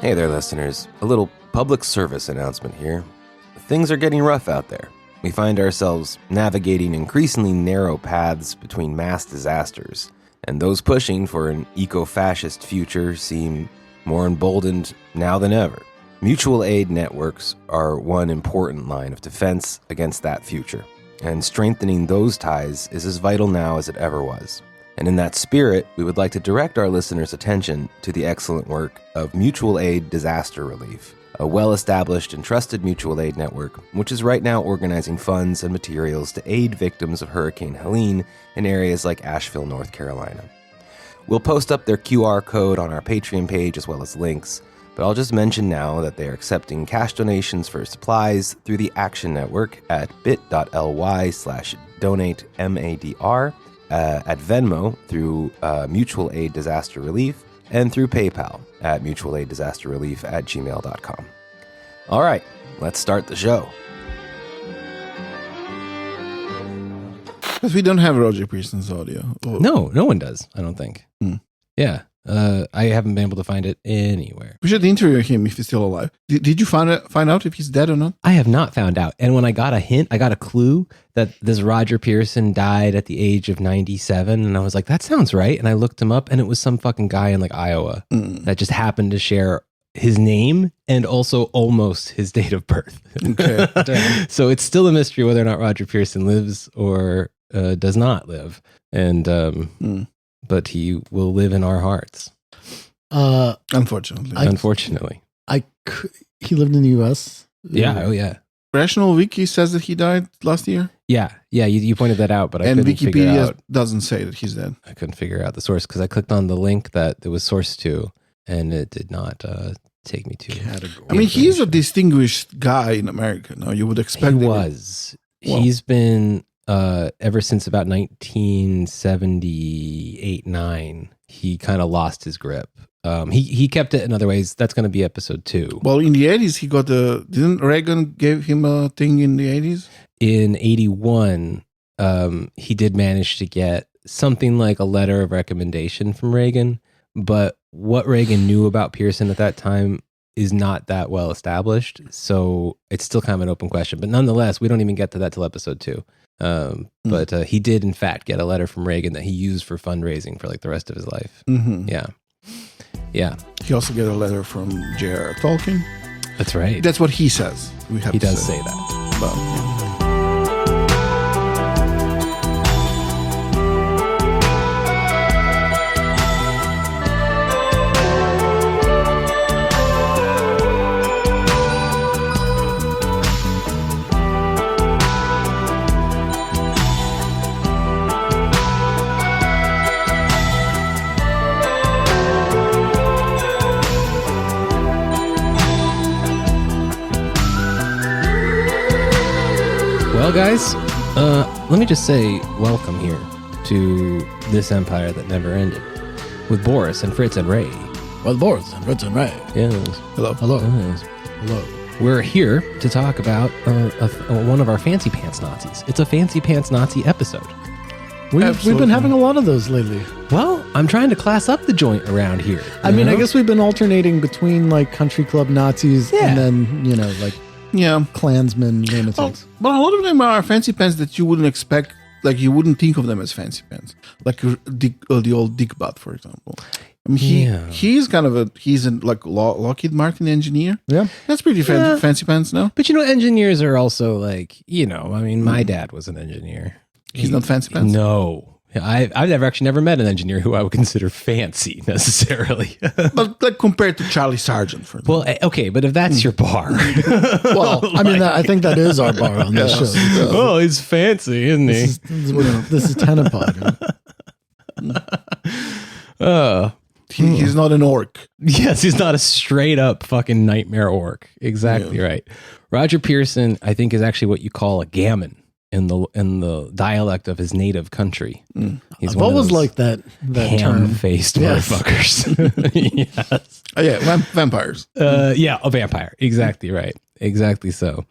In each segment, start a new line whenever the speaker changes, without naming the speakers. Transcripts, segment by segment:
Hey there, listeners. A little public service announcement here. Things are getting rough out there. We find ourselves navigating increasingly narrow paths between mass disasters, and those pushing for an eco-fascist future seem more emboldened now than ever. Mutual aid networks are one important line of defense against that future, and strengthening those ties is as vital now as it ever was. And in that spirit, we would like to direct our listeners' attention to the excellent work of Mutual Aid Disaster Relief, a well-established and trusted mutual aid network, which is right now organizing funds and materials to aid victims of Hurricane Helene in areas like Asheville, North Carolina. We'll post up their QR code on our Patreon page as well as links, but I'll just mention now that they are accepting cash donations for supplies through the Action Network at bit.ly/donatemadr, at Venmo through Mutual Aid Disaster Relief, and through PayPal at mutualaiddisasterrelief@gmail.com. All right, let's start the show.
Because we don't have Roger Pearson's audio.
Oh. No one does, I don't think. Yeah, I haven't been able to find it anywhere.
We should interview him if he's still alive. Did you find out if he's dead or not?
I have not found out. And when I got a clue that this Roger Pearson died at the age of 97, and I was like, that sounds right. And I looked him up, and it was some fucking guy in like Iowa that just happened to share his name and also almost his date of birth.
Okay.
So it's still a mystery whether or not Roger Pearson lives or does not live. And but he will live in our hearts.
Unfortunately.
He lived in the U.S.
Yeah. Oh, yeah.
Rational Wiki says that he died last year.
Yeah. You pointed that out, but I couldn't figure
Wikipedia
out.
doesn't say that he's dead.
I couldn't figure out the source because I clicked on the link that it was sourced to, and it did not take me to.
I mean, he's a distinguished guy in America. No, you would expect.
He was. Well, he's been ever since about 1978-9. He kind of lost his grip. He kept it in other ways. That's going to be episode 2.
Well, in the 80s, he got didn't Reagan give him a thing in the 80s?
In 81, he did manage to get something like a letter of recommendation from Reagan. But what Reagan knew about Pearson at that time is not that well established. So it's still kind of an open question. But nonetheless, we don't even get to that till episode 2. But he did, in fact, get a letter from Reagan that he used for fundraising for like the rest of his life.
Mm-hmm.
Yeah.
He also got a letter from J.R.R. Tolkien.
That's right.
That's what he says.
He does say that.
Well,
Well, guys, let me just say welcome here to this empire that never ended with Boris and Fritz and Ray.
Well, Boris and Fritz and Ray.
Yes.
hello.
Yes.
Hello.
We're here to talk about one of our fancy pants Nazis. It's a fancy pants Nazi episode.
We've been having a lot of those lately.
Well, I'm trying to class up the joint around here.
I mean, I guess we've been alternating between like country club Nazis and then, like Klansmen lunatics.
But a lot of them are fancy pants that you wouldn't expect. Like you wouldn't think of them as fancy pants. Like the old Dick Butt, for example. I mean, he's kind of he's a Lockheed Martin engineer.
Yeah.
That's pretty fancy pants, no?
But engineers are also like, I mean, my dad was an engineer.
He's not fancy pants?
No. I've never met an engineer who I would consider fancy necessarily.
But like compared to Charlie Sargent, for example.
Well, okay, but if that's your bar.
Well, I mean, I think that is our bar on this show.
Oh, he's fancy, isn't he?
This is Tenepod.
He's not an orc.
Yes, he's not a straight up fucking nightmare orc. Exactly right. Roger Pearson, I think, is actually what you call a gammon in the dialect of his native country. He's
I've always liked that term.
Ham-faced motherfuckers. Yes.
Oh, yeah, vampires.
A vampire. Exactly right. Exactly so.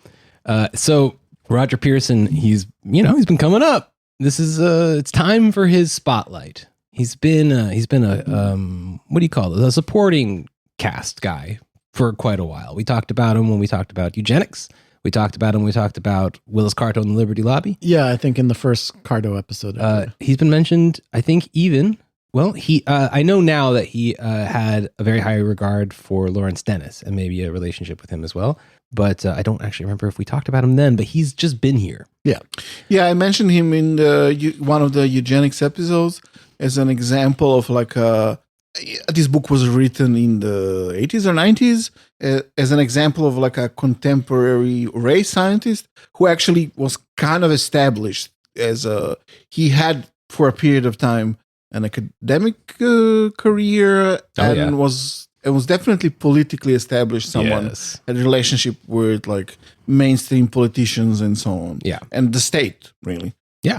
So Roger Pearson, he's been coming up. This is it's time for his spotlight. He's been a what do you call it? A supporting cast guy for quite a while. We talked about him when we talked about eugenics. We talked about him when we talked about Willis Carto and the Liberty Lobby.
Yeah, I think in the first Carto episode.
He's been mentioned, I think, I know now that he had a very high regard for Lawrence Dennis and maybe a relationship with him as well. But I don't actually remember if we talked about him then, but he's just been here.
Yeah. Yeah, I mentioned him in one of the eugenics episodes as an example of like this book was written in the 80s or 90s as an example of like a contemporary race scientist who actually was kind of established as he had for a period of time an academic career and was definitely politically established. Someone had a relationship with like mainstream politicians and so on.
Yeah.
And the state, really.
Yeah.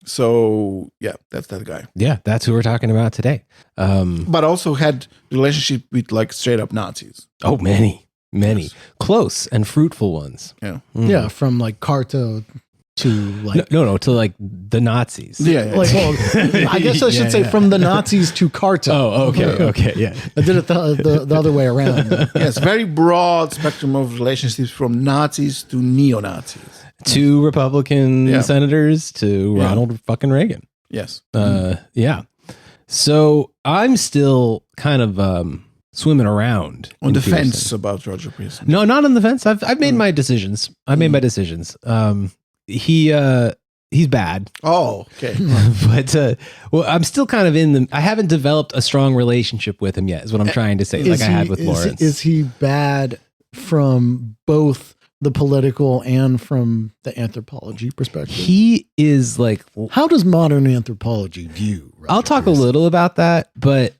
So yeah, that's that guy.
Yeah, that's who we're talking about today.
But also had relationship with like straight up Nazis.
Oh, many. Close and fruitful ones.
Yeah.
Yeah, from like Carto to like
to like the Nazis.
Yeah.
Like, well, I guess I should say from the Nazis to Carto.
Oh, okay, yeah.
I did it the other way around.
Yes, very broad spectrum of relationships from Nazis to neo-Nazis.
To Republican senators to Ronald fucking Reagan.
Yes.
Yeah. So I'm still kind of swimming around
on the fence about Roger Pearson.
No, not on the fence. I've made my decisions. He's bad.
Oh, okay.
But I'm still kind of I haven't developed a strong relationship with him yet, is what I'm trying to say. I had with Lawrence.
Is he bad from both the political and from the anthropology perspective?
He is like...
How does modern anthropology view Roger
I'll talk
Pearson?
a little about that, but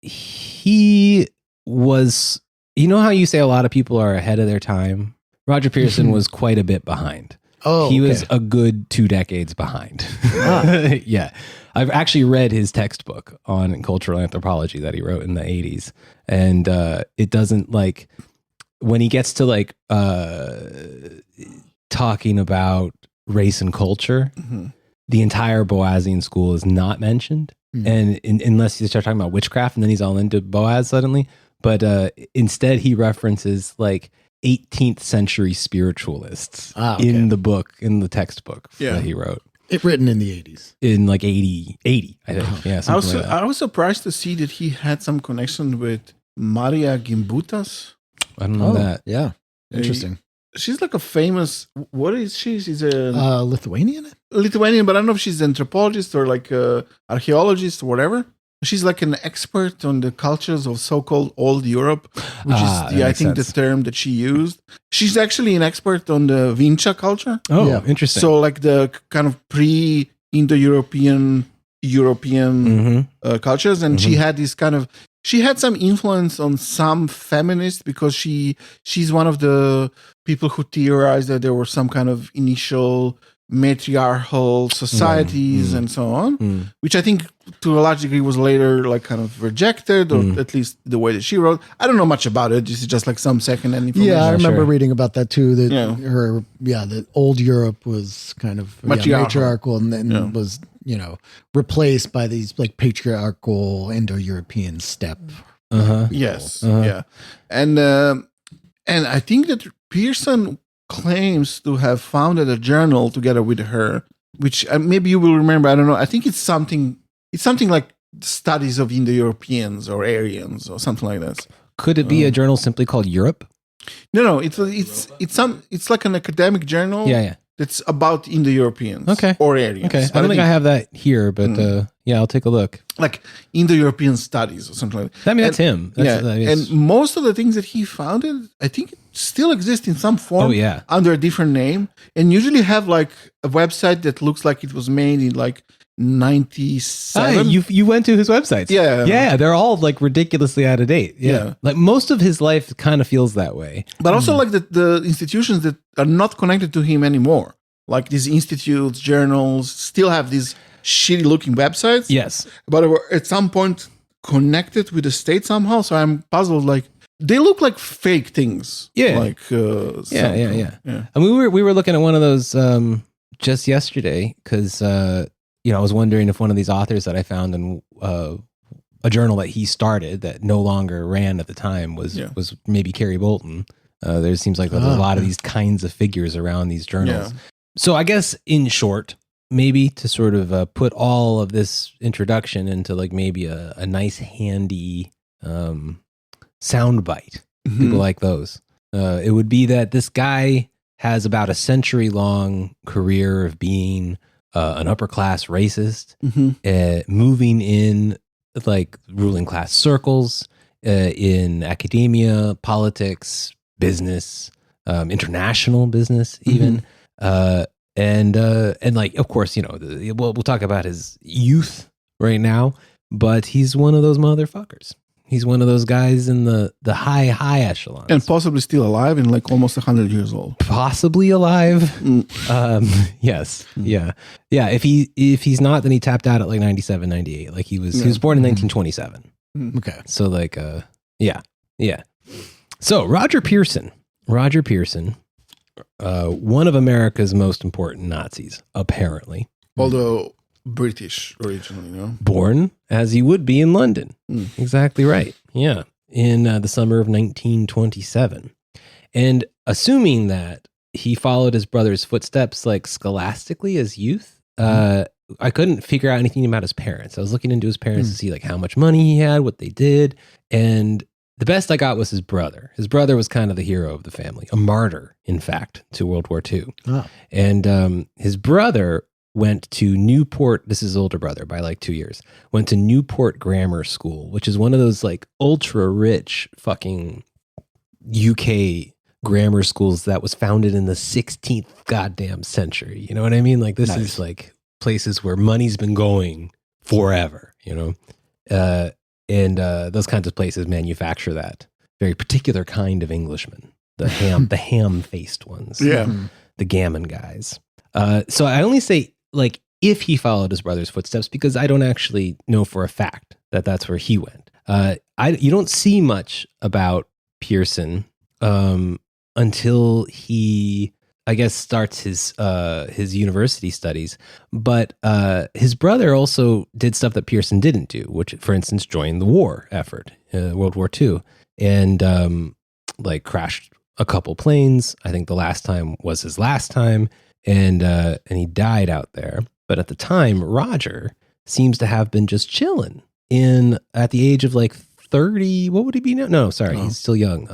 he was... You know how you say a lot of people are ahead of their time? Roger Pearson was quite a bit behind.
Oh,
he was a good 2 decades behind. Yeah. I've actually read his textbook on cultural anthropology that he wrote in the 80s. And it doesn't like... When he gets to like talking about race and culture, the entire Boasian school is not mentioned. And unless you start talking about witchcraft, and then he's all into Boaz suddenly. But instead he references like 18th century spiritualists in the book, in the textbook that he wrote.
It written in the 80s.
In like 80, I think. Yeah,
I was surprised to see that he had some connection with Maria Gimbutas.
I don't know that.
Yeah. Interesting.
She's like a famous, what is she? She's a
Lithuanian?
Lithuanian, but I don't know if she's an anthropologist or like a archaeologist or whatever. She's like an expert on the cultures of so-called old Europe, which is I think the term that she used. She's actually an expert on the Vinca culture.
Oh, yeah. Interesting.
So like the kind of pre-Indo-European cultures. And she had this kind of, she had some influence on some feminists because she's one of the people who theorized that there were some kind of initial matriarchal societies and so on, which I think to a large degree was later like kind of rejected, or at least the way that she wrote. I don't know much about it. This is just like some second-hand information.
Yeah, I remember reading about that too. That that old Europe was kind of matriarchal and then was replaced by these like patriarchal Indo-European steppe.
Yes, and I think that Pearson claims to have founded a journal together with her, which maybe you will remember. I don't know. I think it's something like Studies of Indo-Europeans or Aryans or something like that.
Could it be a journal simply called Europe?
No. It's like an academic journal.
Yeah.
That's about Indo-Europeans.
Or
Aryans.
Okay. I don't think I have that here, but I'll take a look.
Like Indo-European studies or something like that.
I mean, that's him.
And most of the things that he founded, I think, still exist in some form under a different name, and usually have like a website that looks like it was made in like 97.
You went to his websites. Yeah. They're all like ridiculously out of date. Yeah. Like most of his life kind of feels that way.
But also like the institutions that are not connected to him anymore, like these institutes, journals, still have these shitty looking websites.
Yes.
But were at some point connected with the state somehow. So I'm puzzled, like, they look like fake things.
Yeah.
Like
yeah. And we were looking at one of those just yesterday because I was wondering if one of these authors that I found in a journal that he started that no longer ran at the time was maybe Carrie Bolton. There seems like there's a lot of these kinds of figures around these journals. Yeah. So I guess in short, maybe to sort of put all of this introduction into like maybe a nice handy soundbite, people like those. It would be that this guy has about a century-long career of being an upper-class racist, moving in like ruling class circles, in academia, politics, business, international business, even. And like, of course, you know, we'll talk about his youth right now, but he's one of those motherfuckers. He's one of those guys in the high echelons.
And possibly still alive and like almost 100 years old.
Possibly alive. Yes. Yeah. Yeah. If he's not, then he tapped out at like 97, 98. Like he was born in 1927.
Okay.
So like, yeah. So Roger Pearson, one of America's most important Nazis, apparently.
Although British originally, no?
Born, as he would be, in London. Exactly right. Yeah. In the summer of 1927. And assuming that he followed his brother's footsteps like scholastically as youth, I couldn't figure out anything about his parents. I was looking into his parents to see like how much money he had, what they did. And the best I got was his brother. His brother was kind of the hero of the family, a martyr, in fact, to World War II. Oh. And his brother went to Newport. This is his older brother by like 2 years. Went to Newport Grammar School, which is one of those like ultra rich fucking UK grammar schools that was founded in the 16th goddamn century. You know what I mean? Like this is like places where money's been going forever, you know? And those kinds of places manufacture that very particular kind of Englishman, the ham-faced ones, the gammon guys. So I only say like if he followed his brother's footsteps, because I don't actually know for a fact that that's where he went. You don't see much about Pearson until he, I guess, starts his university studies. But his brother also did stuff that Pearson didn't do, which, for instance, joined the war effort, World War II, and like crashed a couple planes. I think the last time was his last time, and he died out there. But at the time, Roger seems to have been just chilling at the age of like 30. What would he be now? No, sorry, he's still young.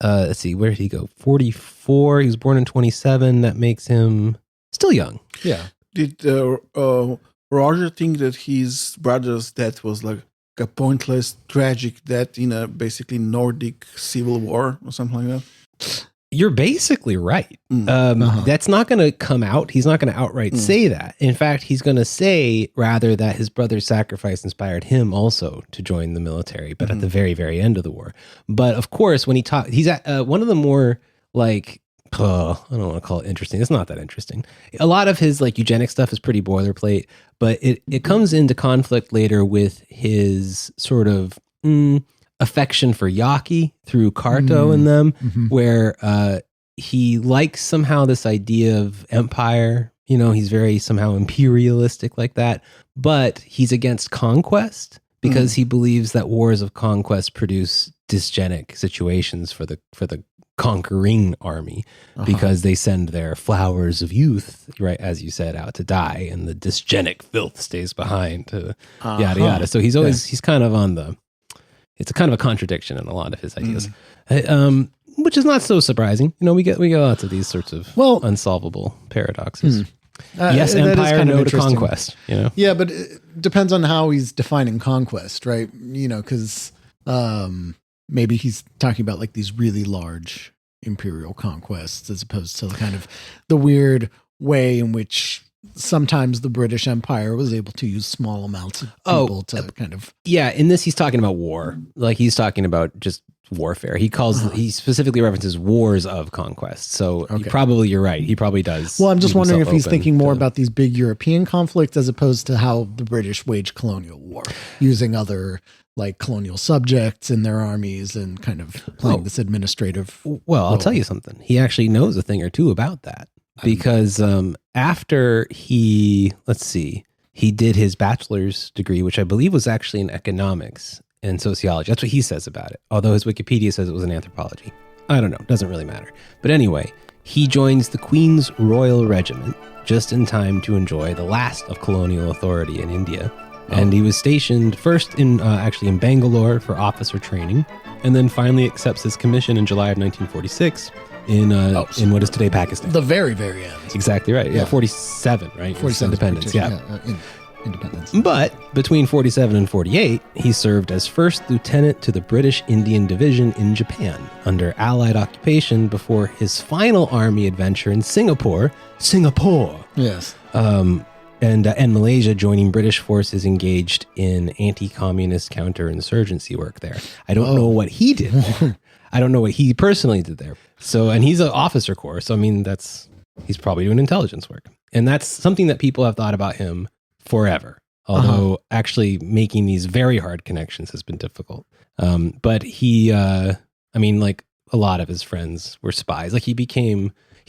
Let's see, where did he go? 44. He was born in 27. That makes him still young. Yeah.
Did Roger think that his brother's death was like a pointless, tragic death in a basically Nordic civil war or something like that?
You're basically right. That's not going to come out. He's not going to outright say that. In fact, he's going to say rather that his brother's sacrifice inspired him also to join the military, but at the very, very end of the war. But of course, when he's at one of the more like, I don't want to call it interesting. It's not that interesting. A lot of his like eugenic stuff is pretty boilerplate, but it comes into conflict later with his sort of affection for Yaki through Carto and them, where he likes somehow this idea of empire. You know, he's very somehow imperialistic like that, but he's against conquest because he believes that wars of conquest produce dysgenic situations for the conquering army because they send their flowers of youth, right, as you said, out to die, and the dysgenic filth stays behind to yada yada. So he's always he's kind of on the. It's a kind of a contradiction in a lot of his ideas, which is not so surprising. You know, we get lots of these sorts of unsolvable paradoxes. Yes, empire, no to conquest. You know,
yeah, but it depends on how he's defining conquest, right? You know, because maybe he's talking about like these really large imperial conquests, as opposed to kind of the weird way in which sometimes the British Empire was able to use small amounts of people to kind of...
Yeah, in this he's talking about war. Like he's talking about just warfare. He specifically references wars of conquest. So you're right. He probably does.
Well, I'm just wondering if he's thinking more about these big European conflicts as opposed to how the British waged colonial war, using other like colonial subjects in their armies and kind of playing this administrative
Well, I'll tell you something. He actually knows a thing or two about that. Because after he he did his bachelor's degree, which I believe was actually in economics and sociology. That's what he says about it. Although his Wikipedia says it was in anthropology. I don't know. Doesn't really matter. But anyway, he joins the Queen's Royal Regiment just in time to enjoy the last of colonial authority in India. And he was stationed first in Bangalore for officer training, and then finally accepts his commission in July of 1946 in what is today Pakistan.
The very, very end.
Exactly right. Yeah, 47, right?
47
independence. Yeah.
Independence.
But between 47 and 48, he served as first lieutenant to the British Indian Division in Japan under Allied occupation before his final army adventure in Singapore.
Yes.
And Malaysia, joining British forces engaged in anti-communist counterinsurgency work there. I don't know what he did there. I don't know what he personally did there. So, and he's an officer corps. So, I mean, he's probably doing intelligence work. And that's something that people have thought about him forever. Although actually making these very hard connections has been difficult. But he, like a lot of his friends were spies. Like he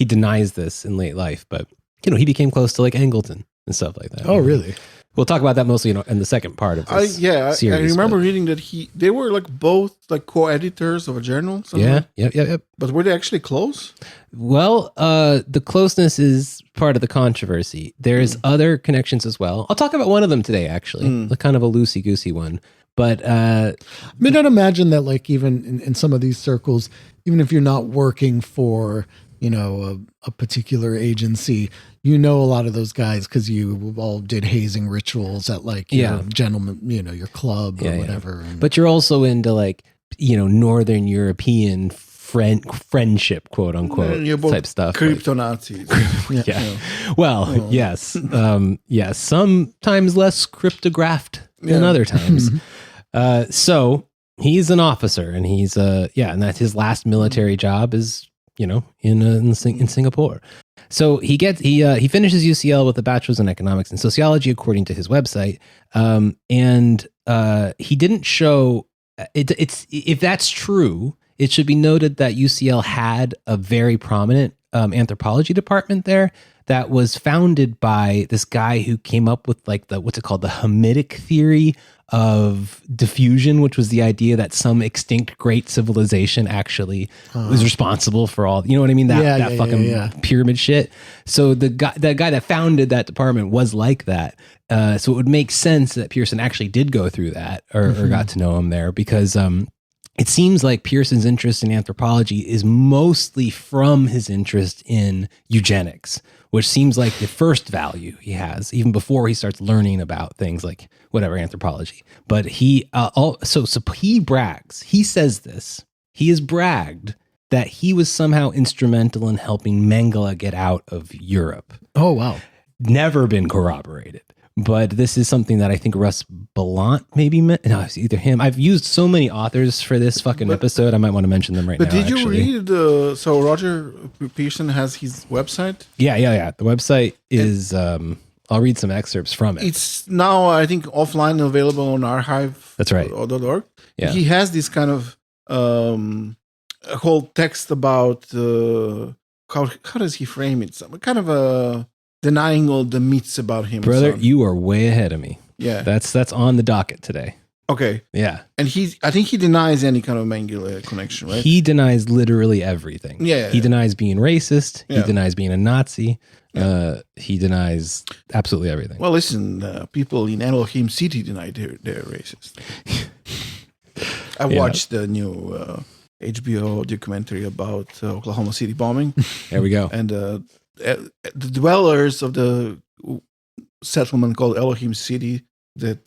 denies this in late life, but he became close to like Angleton and stuff like that.
Oh, really?
We'll talk about that mostly in the second part of this series.
I remember reading that they were like both like co-editors of a journal.
Yeah, yep.
But were they actually close?
Well, the closeness is part of the controversy. There's other connections as well. I'll talk about one of them today, actually, the kind of a loosey-goosey one. But I
mean, I'd imagine that like even in some of these circles, even if you're not working for a particular agency, a lot of those guys because you all did hazing rituals at like your gentleman, your club or whatever.
Yeah. But you're also into like, Northern European friendship, quote unquote, type stuff.
Crypto Nazis.
Yeah. Well, yes. Yes. Sometimes less cryptographed than other times. So he's an officer and he's and that's his last military job is in Singapore. So he finishes UCL with a bachelor's in economics and sociology, according to his website. And he didn't show if that's true, it should be noted that UCL had a very prominent anthropology department there that was founded by this guy who came up with like what's it called, the Hamitic theory of diffusion, which was the idea that some extinct great civilization actually was responsible for all, you know what I mean? That fucking pyramid shit. So the guy that founded that department was like that. So it would make sense that Pearson actually did go through that or got to know him there because it seems like Pearson's interest in anthropology is mostly from his interest in eugenics, which seems like the first value he has, even before he starts learning about things like whatever anthropology. But he he brags. He says this. He has bragged that he was somehow instrumental in helping Mengele get out of Europe.
Oh wow!
Never been corroborated. But this is something that I think Russ Bellant maybe meant. No, it's either him. I've used so many authors for this fucking episode. I might want to mention them right now.
But did you read? So Roger Pearson has his website.
Yeah. The website is. I'll read some excerpts from it.
It's now, I think, offline available on archive.
That's right.
.org.
Yeah.
He has this kind of a whole text about how does he frame it? Some kind of a denying all the myths about him.
Brother, you are way ahead of me.
Yeah.
That's on the docket today.
Okay.
Yeah.
And I think he denies any kind of Mengele connection, right?
He denies literally everything.
Yeah.
He denies being racist.
Yeah.
He denies being a Nazi. He denies absolutely everything.
Well, listen, people in Elohim City deny they're racist. I watched the new HBO documentary about Oklahoma City bombing.
There we go.
And the dwellers of the settlement called Elohim City that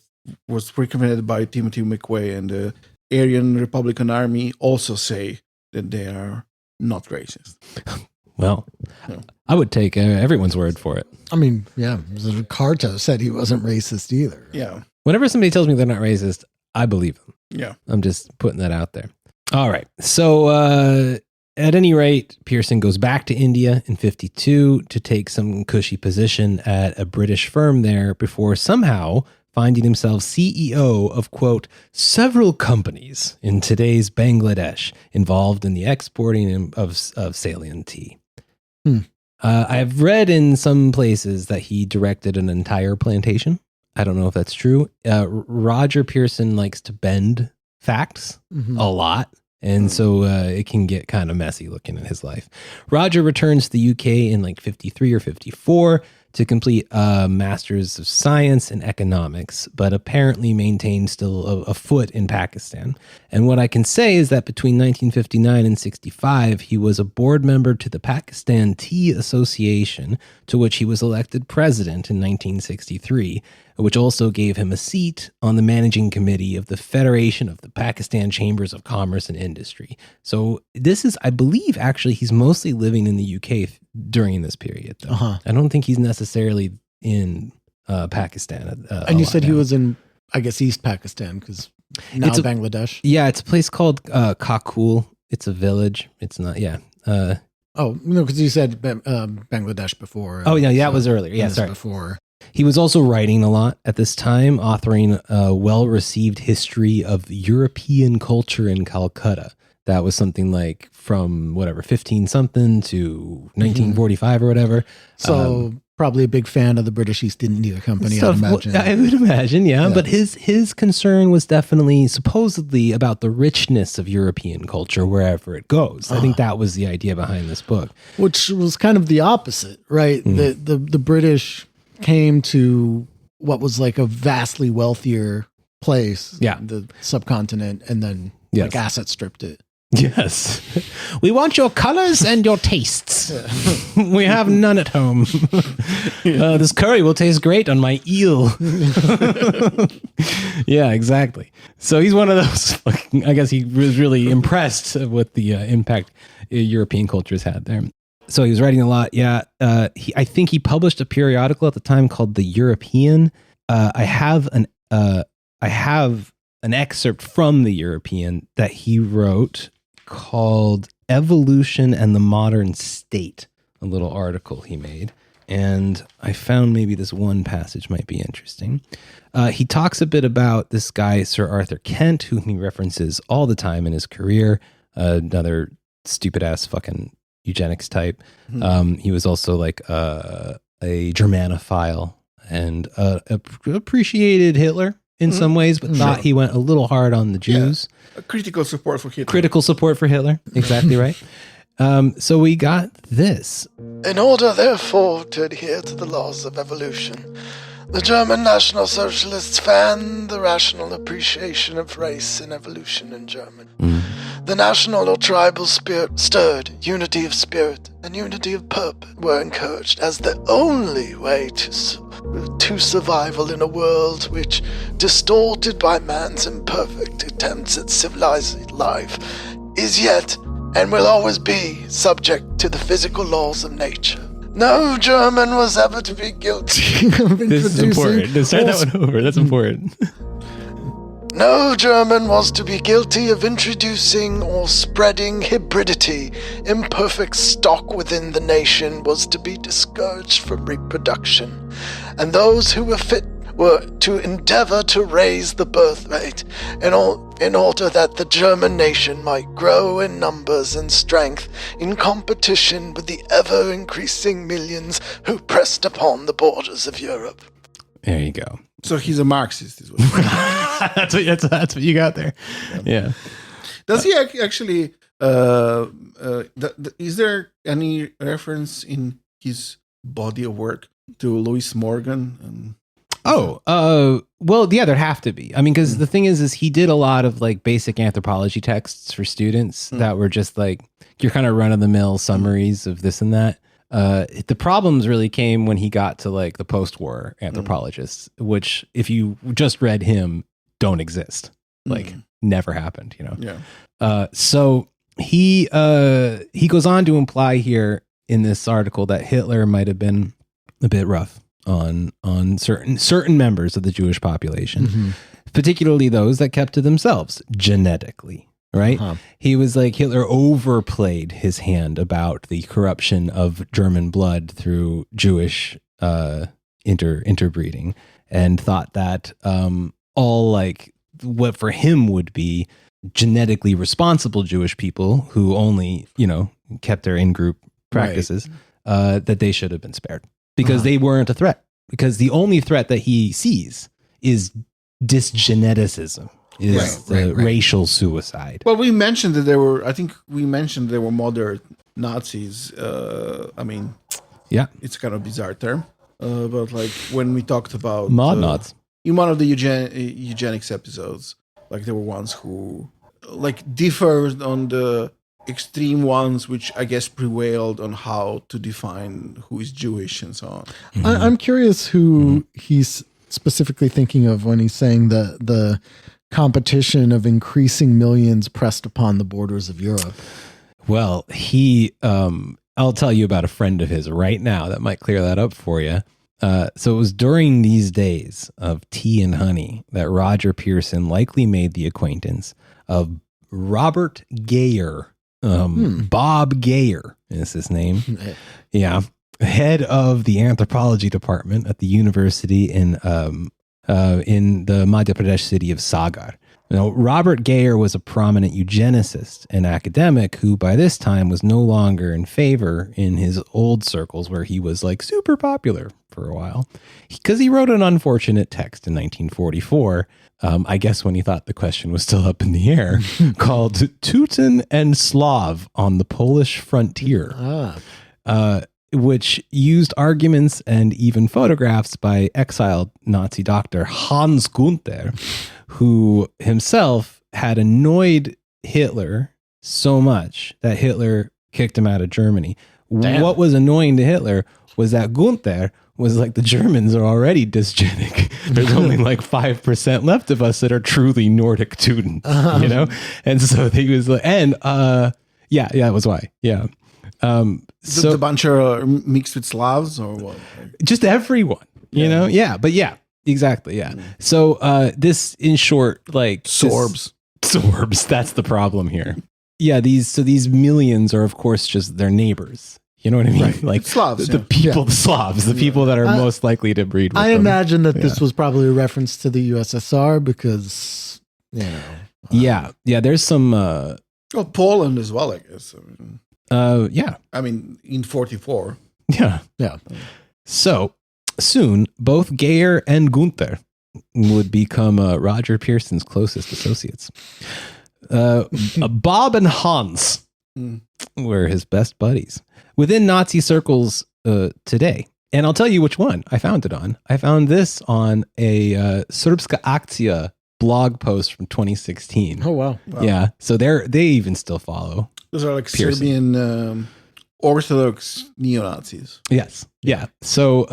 was recommended by Timothy McVeigh and the Aryan Republican Army also say that they are not racist.
Well, I would take everyone's word for it.
I mean, yeah, Carto said he wasn't racist either.
Yeah.
Whenever somebody tells me they're not racist, I believe them.
Yeah.
I'm just putting that out there. All right. So at any rate, Pearson goes back to India in 1952 to take some cushy position at a British firm there before somehow finding himself CEO of, quote, several companies in today's Bangladesh involved in the exporting of Ceylon tea. I've read in some places that he directed an entire plantation I don't know if that's true. Roger Pearson likes to bend facts a lot. And so it can get kind of messy looking at his life. Roger returns to the UK in like 53 or 54 to complete a Master's of Science in Economics, but apparently maintains still a foot in Pakistan. And what I can say is that between 1959 and 65, he was a board member to the Pakistan Tea Association, to which he was elected president in 1963, which also gave him a seat on the managing committee of the Federation of the Pakistan Chambers of Commerce and Industry. So this is, I believe, actually, he's mostly living in the UK during this period. Though. I don't think he's necessarily in Pakistan.
And you said he was in, I guess, East Pakistan, because now Bangladesh.
Yeah, it's a place called Kuhl. It's a village. It's not,
oh, no, because you said Bangladesh before.
Oh, yeah, that was earlier. Yeah, sorry.
Before.
He was also writing a lot at this time, authoring a well-received history of European culture in Calcutta. That was something like from 15-something to 1945 or whatever.
So probably a big fan of the British East India Company, I'd imagine.
I would imagine, yeah. But his concern was definitely supposedly about the richness of European culture wherever it goes. I think that was the idea behind this book.
Which was kind of the opposite, right? The British came to what was like a vastly wealthier place, the subcontinent, and then like asset stripped it.
Yes. We want your colors and your tastes. We have none at home. This curry will taste great on my eel. Yeah, exactly. So he's one of those, I guess he was really impressed with the impact European cultures had there. So he was writing a lot. Yeah. I think he published a periodical at the time called The European. I have an excerpt from The European that he wrote called Evolution and the Modern State, a little article he made. And I found maybe this one passage might be interesting. He talks a bit about this guy, Sir Arthur Kent, whom he references all the time in his career. Another stupid ass fucking eugenics type. He was also like a Germanophile and appreciated Hitler in some ways, but thought he went a little hard on the Jews.
Yeah. Critical support for Hitler.
Critical support for Hitler. Exactly right. So we got this.
In order, therefore, to adhere to the laws of evolution, the German National Socialists fan the rational appreciation of race and evolution in Germany. The national or tribal spirit stirred, unity of spirit and unity of purpose were encouraged as the only way to survival in a world which, distorted by man's imperfect attempts at civilized life, is yet and will always be subject to the physical laws of nature. No German was ever to be guilty of
This is important. Start that one over. That's important.
No German was to be guilty of introducing or spreading hybridity. Imperfect stock within the nation was to be discouraged from reproduction, and those who were fit were to endeavor to raise the birth rate in order that the German nation might grow in numbers and strength in competition with the ever-increasing millions who pressed upon the borders of Europe.
There you go.
So he's a Marxist, is what
that's what you got there. Yeah.
Does he actually? Is there any reference in his body of work to Louis Morgan?
Well, yeah, there'd have to be. I mean, because the thing is he did a lot of like basic anthropology texts for students that were just like your kind of run of the mill summaries of this and that. The problems really came when he got to like the post-war anthropologists, which if you just read him, don't exist. Like never happened, you know?
Yeah.
So he goes on to imply here in this article that Hitler might have been a bit rough on certain members of the Jewish population, particularly those that kept to themselves genetically. Right. He was like, Hitler overplayed his hand about the corruption of German blood through Jewish interbreeding, and thought that all like what for him would be genetically responsible Jewish people who only, kept their in-group practices, that they should have been spared because they weren't a threat. because the only threat that he sees is dysgeneticism, is racial suicide.
Well, we mentioned that there were modern Nazis. I mean,
yeah,
it's kind of a bizarre term, but like when we talked about
mod nods
in one of the eugenics episodes, like there were ones who like differed on the extreme ones, which I guess prevailed on how to define who is Jewish and so on.
Mm-hmm. I'm curious who he's specifically thinking of when he's saying the competition of increasing millions pressed upon the borders of Europe.
Well, I'll tell you about a friend of his right now that might clear that up for you. So it was during these days of tea and honey that Roger Pearson likely made the acquaintance of Robert Geyer. Bob Geyer is his name. Yeah. Head of the anthropology department at the university in the Madhya Pradesh city of Sagar. Now, Robert Geyer was a prominent eugenicist and academic who by this time was no longer in favor in his old circles where he was like super popular for a while because he wrote an unfortunate text in 1944, I guess when he thought the question was still up in the air, called Teuton and Slav on the Polish Frontier, which used arguments and even photographs by exiled Nazi doctor Hans Gunther, who himself had annoyed Hitler so much that Hitler kicked him out of Germany. Damn. What was annoying to Hitler was that Gunther was like, the Germans are already dysgenic. There's only like 5% left of us that are truly Nordic Teuton, you know? And so he was like, yeah, that was why. Yeah.
So the bunch are mixed with Slavs or what?
Just everyone, you know? Yeah. But yeah, exactly. Yeah. So, this in short, like
Sorbs,
that's the problem here. Yeah. These millions are of course just their neighbors. You know what I mean? Right. Like
Slavs,
the people, the Slavs, the people that are most likely to breed with
I
them.
imagine that this was probably a reference to the USSR because, you know.
Yeah. There's some...
well, Poland as well, I guess.
Yeah.
I mean, in 44.
Yeah. So, soon, both Geyer and Gunther would become Roger Pearson's closest associates. Bob and Hans were his best buddies within Nazi circles today. And I'll tell you which one I found it on. I found this on a Srpska Akcija blog post from 2016.
Oh, wow.
Yeah. So they even still follow.
Those are like
Pearson.
Serbian Orthodox neo-Nazis.
Yes. Yeah. So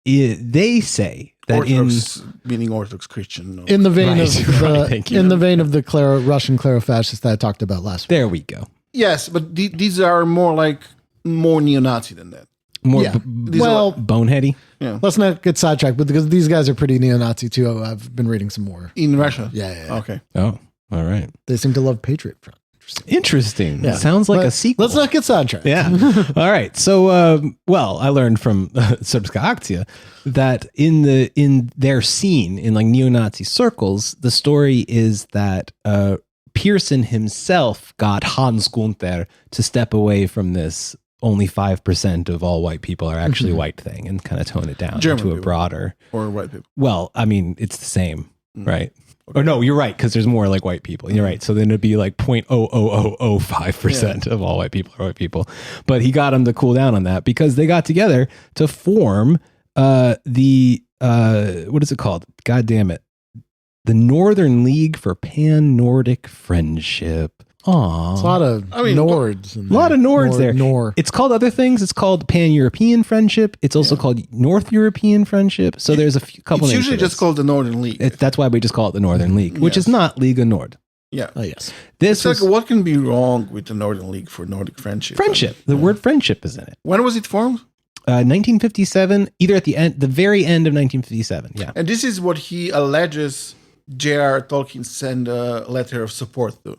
they say that
Orthodox, meaning Orthodox Christian.
In the vein the vein of the Russian clerofascists that I talked about last week.
There we go.
Yes, but these are more neo-Nazi than that.
More
like,
boneheady.
Yeah.
Let's not get sidetracked, but because these guys are pretty neo-Nazi too. I've been reading some more.
In Russia?
Yeah.
Okay.
Oh, all right.
They seem to love Patriot Front.
Interesting.
Yeah.
Sounds like a sequel.
Let's not get sidetracked.
Yeah. All right. So, I learned from Srpska Akcija that in their scene, in like neo-Nazi circles, the story is that Pearson himself got Hans Gunther to step away from this only 5% of all white people are actually white thing and kind of tone it down
German
to a
people.
broader.
Or white people.
Well, I mean, it's the same, right? Okay. Or no, you're right, because there's more like white people. You're right. So then it'd be like 0.00005% of all white people are white people. But he got them to cool down on that because they got together to form what is it called? God damn it. The Northern League for Pan-Nordic Friendship. Aww.
It's a lot of Nords.
A lot of Nords there.
Nor.
It's called other things. It's called Pan-European Friendship. It's also called North European Friendship. So there's a couple names.
It's usually just called the Northern League.
That's why we just call it the Northern League, which is not Liga Nord.
Yeah.
Oh, yes.
It's like, what can be wrong with the Northern League for Nordic friendship?
Friendship. The word friendship is in it.
When was it formed?
1957, either at the very end of 1957. Yeah.
And this is what he alleges J.R. Tolkien sent a letter of support to.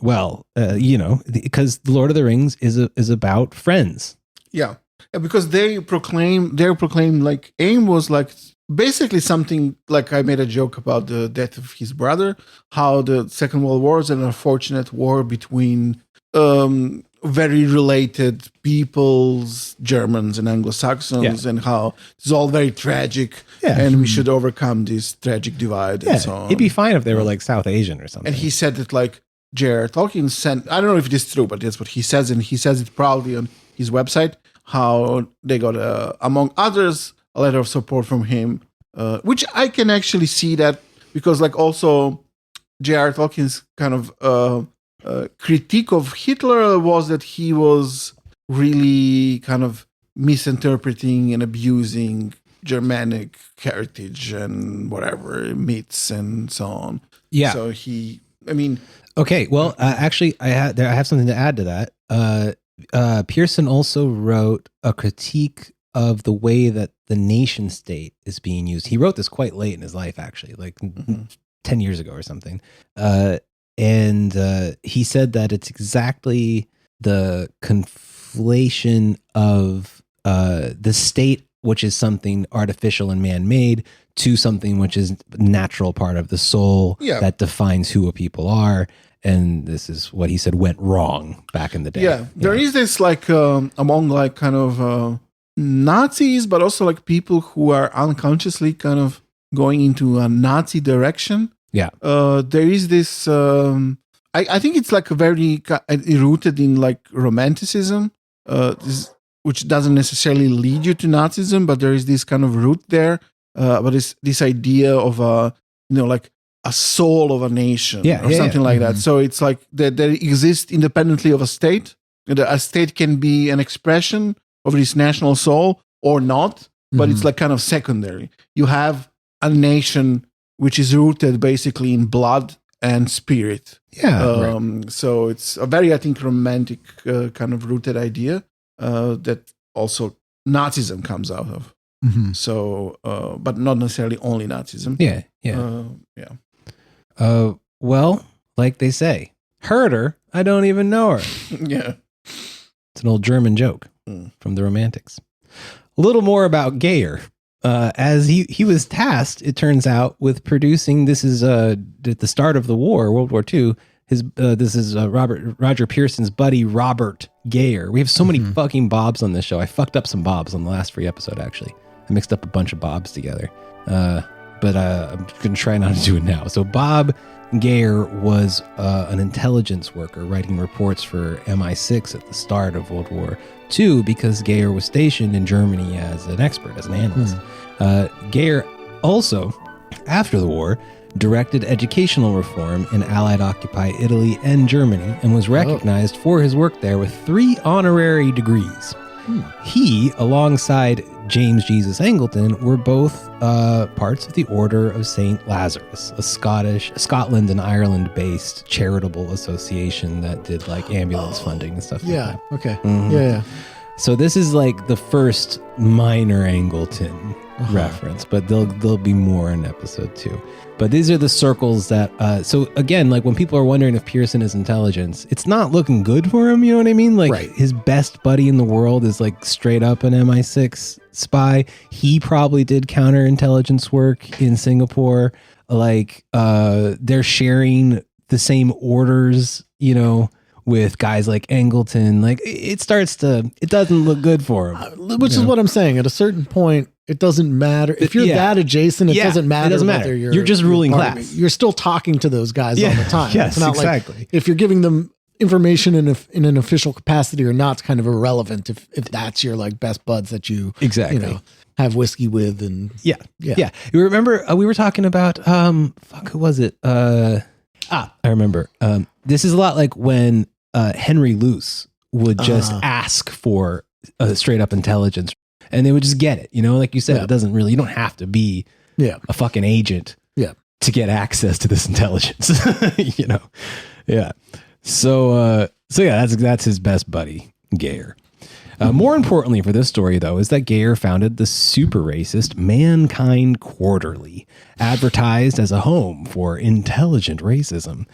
Well, because The Lord of the Rings is about friends.
Yeah. Because their proclaim like aim was like basically something like I made a joke about the death of his brother, how the Second World War is an unfortunate war between very related peoples, Germans and Anglo-Saxons, and how it's all very tragic, and we should overcome this tragic divide and so on.
It'd be fine if they were like South Asian or something.
And he said that like J.R.R. Tolkien sent, I don't know if it is true, but that's what he says, and he says it proudly on his website, how they got, among others, a letter of support from him, which I can actually see that, because like also J.R.R. Tolkien's kind of critique of Hitler was that he was really kind of misinterpreting and abusing Germanic heritage and whatever myths and so on.
Yeah.
So he, I mean,
okay. Well, actually, I have something to add to that. Pearson also wrote a critique of the way that the nation state is being used. He wrote this quite late in his life, actually, like 10 years ago or something. And he said that it's exactly the conflation of the state, which is something artificial and man-made, to something which is natural part of the soul that defines who a people are. And this is what he said went wrong back in the day.
Yeah, there is this like among like kind of Nazis, but also like people who are unconsciously kind of going into a Nazi direction.
Yeah.
There is this, I think it's like a very rooted in like romanticism, which doesn't necessarily lead you to Nazism, but there is this kind of root there. But it's this idea of like a soul of a nation or something like that. So it's like that exists independently of a state. A state can be an expression of this national soul or not, but it's like kind of secondary. You have a nation which is rooted basically in blood and spirit. So it's a very, I think, romantic kind of rooted idea that also Nazism comes out of. So, but not necessarily only Nazism.
Well, like they say, heard her, I don't even know her. It's an old German joke from the Romantics. A little more about Geyer. As he was tasked, it turns out, with producing, this is at the start of the war, World War II, this is Roger Pearson's buddy, Robert Geyer. We have so many fucking Bobs on this show. I fucked up some Bobs on the last free episode, actually. I mixed up a bunch of Bobs together. But I'm going to try not to do it now. So Bob Geyer was an intelligence worker writing reports for MI6 at the start of World War II, because Geyer was stationed in Germany as an expert, as an analyst. Geyer also, after the war, directed educational reform in Allied-occupied Italy and Germany, and was recognized for his work there with 3 honorary degrees. He, alongside James Jesus Angleton, were both parts of the Order of St. Lazarus, a Scotland and Ireland-based charitable association that did like ambulance funding and stuff like that.
Yeah.
So this is like the first minor Angleton reference, but there'll be more in episode 2. But these are the circles that, so again, like when people are wondering if Pearson is intelligence, it's not looking good for him, you know what I mean? Like his best buddy in the world is like straight up an MI6 spy. He probably did counterintelligence work in Singapore. Like they're sharing the same orders, you know, with guys like Angleton. Like it doesn't look good for him.
Which is what I'm saying. At a certain point, it doesn't matter. If you're that adjacent, it doesn't matter.
It doesn't matter. You're just ruling class.
You're still talking to those guys all the time.
Yes,
it's not
exactly.
Like if you're giving them information in an official capacity or not, it's kind of irrelevant if that's your like best buds that you have whiskey with. And
yeah. You remember we were talking about who was it? I remember. This is a lot like when Henry Luce would just ask for straight up intelligence, and they would just get it. You know, like you said, it doesn't really. You don't have to be a fucking agent to get access to this intelligence. You know, So that's his best buddy, Geyer. More importantly for this story, though, is that Geyer founded the super racist Mankind Quarterly, advertised as a home for intelligent racism.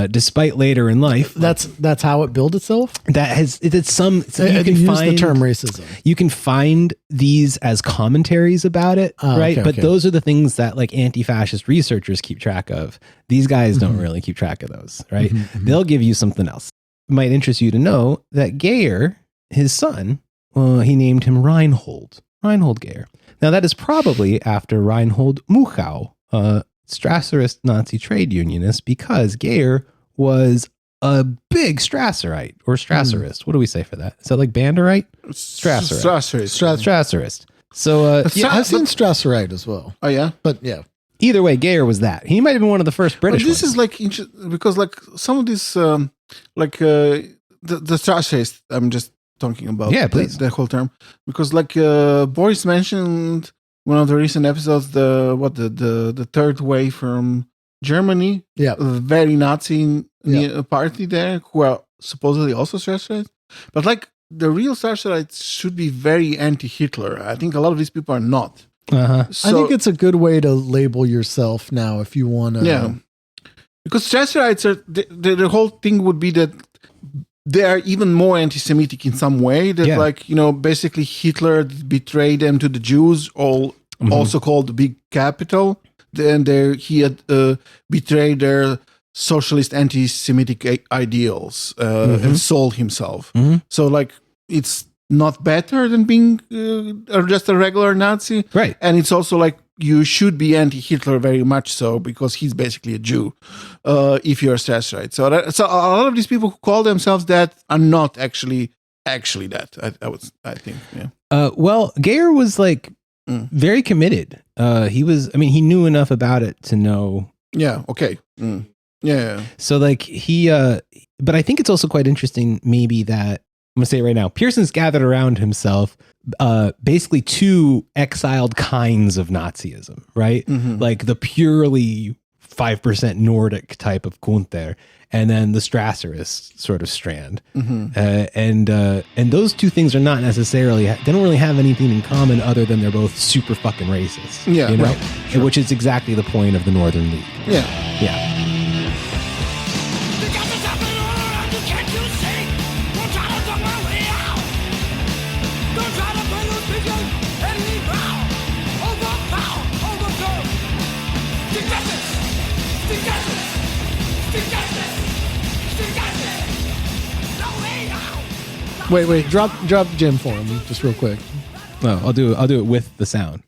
Despite later in life,
that's how it built itself.
It's some. So
you can use the term racism.
You can find these as commentaries about it, right? But those are the things that like anti-fascist researchers keep track of. These guys don't really keep track of those, right? They'll give you something else. might interest you to know that Geyer, his son, he named him Reinhold Geyer. Now that is probably after Reinhold Muchau, a Strasserist Nazi trade unionist, because Geyer was a big Strasserite or Strasserist. What do we say for that? Is that like Banderite? Strasserist. So
I've seen Strasserite as well.
Oh yeah,
but yeah.
Either way, Geyer was that. He might have been one of the first British.
But this
ones.
is like because like some of these the Strasserist. I'm just talking about.
Yeah, please.
The whole term, because like Boris mentioned one of the recent episodes, the third way from Germany, a very Nazi party there, who are supposedly also Strasserite, but like the real Strasserite should be very anti-Hitler. I think a lot of these people are not.
Uh-huh.
So, I think it's a good way to label yourself now if you want to.
Yeah, because Strasserites are the whole thing would be that they are even more anti-Semitic in some way. That like basically Hitler betrayed them to the Jews, also called the Big Capital. Then he had betrayed their socialist anti-Semitic ideals and sold himself. So like it's not better than being just a regular Nazi,
right?
And it's also like you should be anti-Hitler very much so, because he's basically a Jew if you're a Strasserite. So a lot of these people who call themselves that are not actually that. I think. Yeah.
Well, Geyer was like very committed. He knew enough about it to know.
Yeah. Okay. Yeah.
So like but I think it's also quite interesting maybe that, I'm going to say it right now, Pearson's gathered around himself basically two exiled kinds of Nazism, right? Like the purely 5% Nordic type of Gunther, and then the Strasserist sort of strand. And those two things are not necessarily, they don't really have anything in common other than they're both super fucking racist.
Yeah,
you know?
right. Sure.
Which is exactly the point of the Northern League.
Yeah.
Yeah.
Wait, drop Jim for him just real quick.
No, I'll do it with the sound.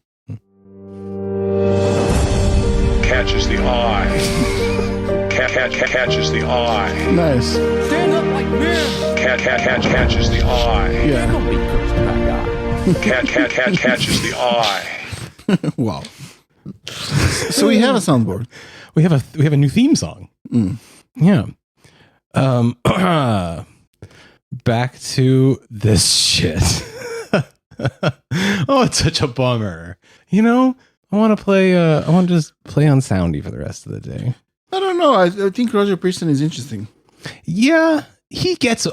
Catches the eye. Catches the eye.
Nice.
Stand up like men.
Catches the eye.
Yeah.
Don't be cursed by God.
Catches the eye.
Wow. So we have a soundboard.
We have a new theme song. Yeah. Back to this shit. Oh, it's such a bummer. I want to just play on Soundy for the rest of the day.
I don't know. I think Roger Pearson is interesting.
Yeah, he gets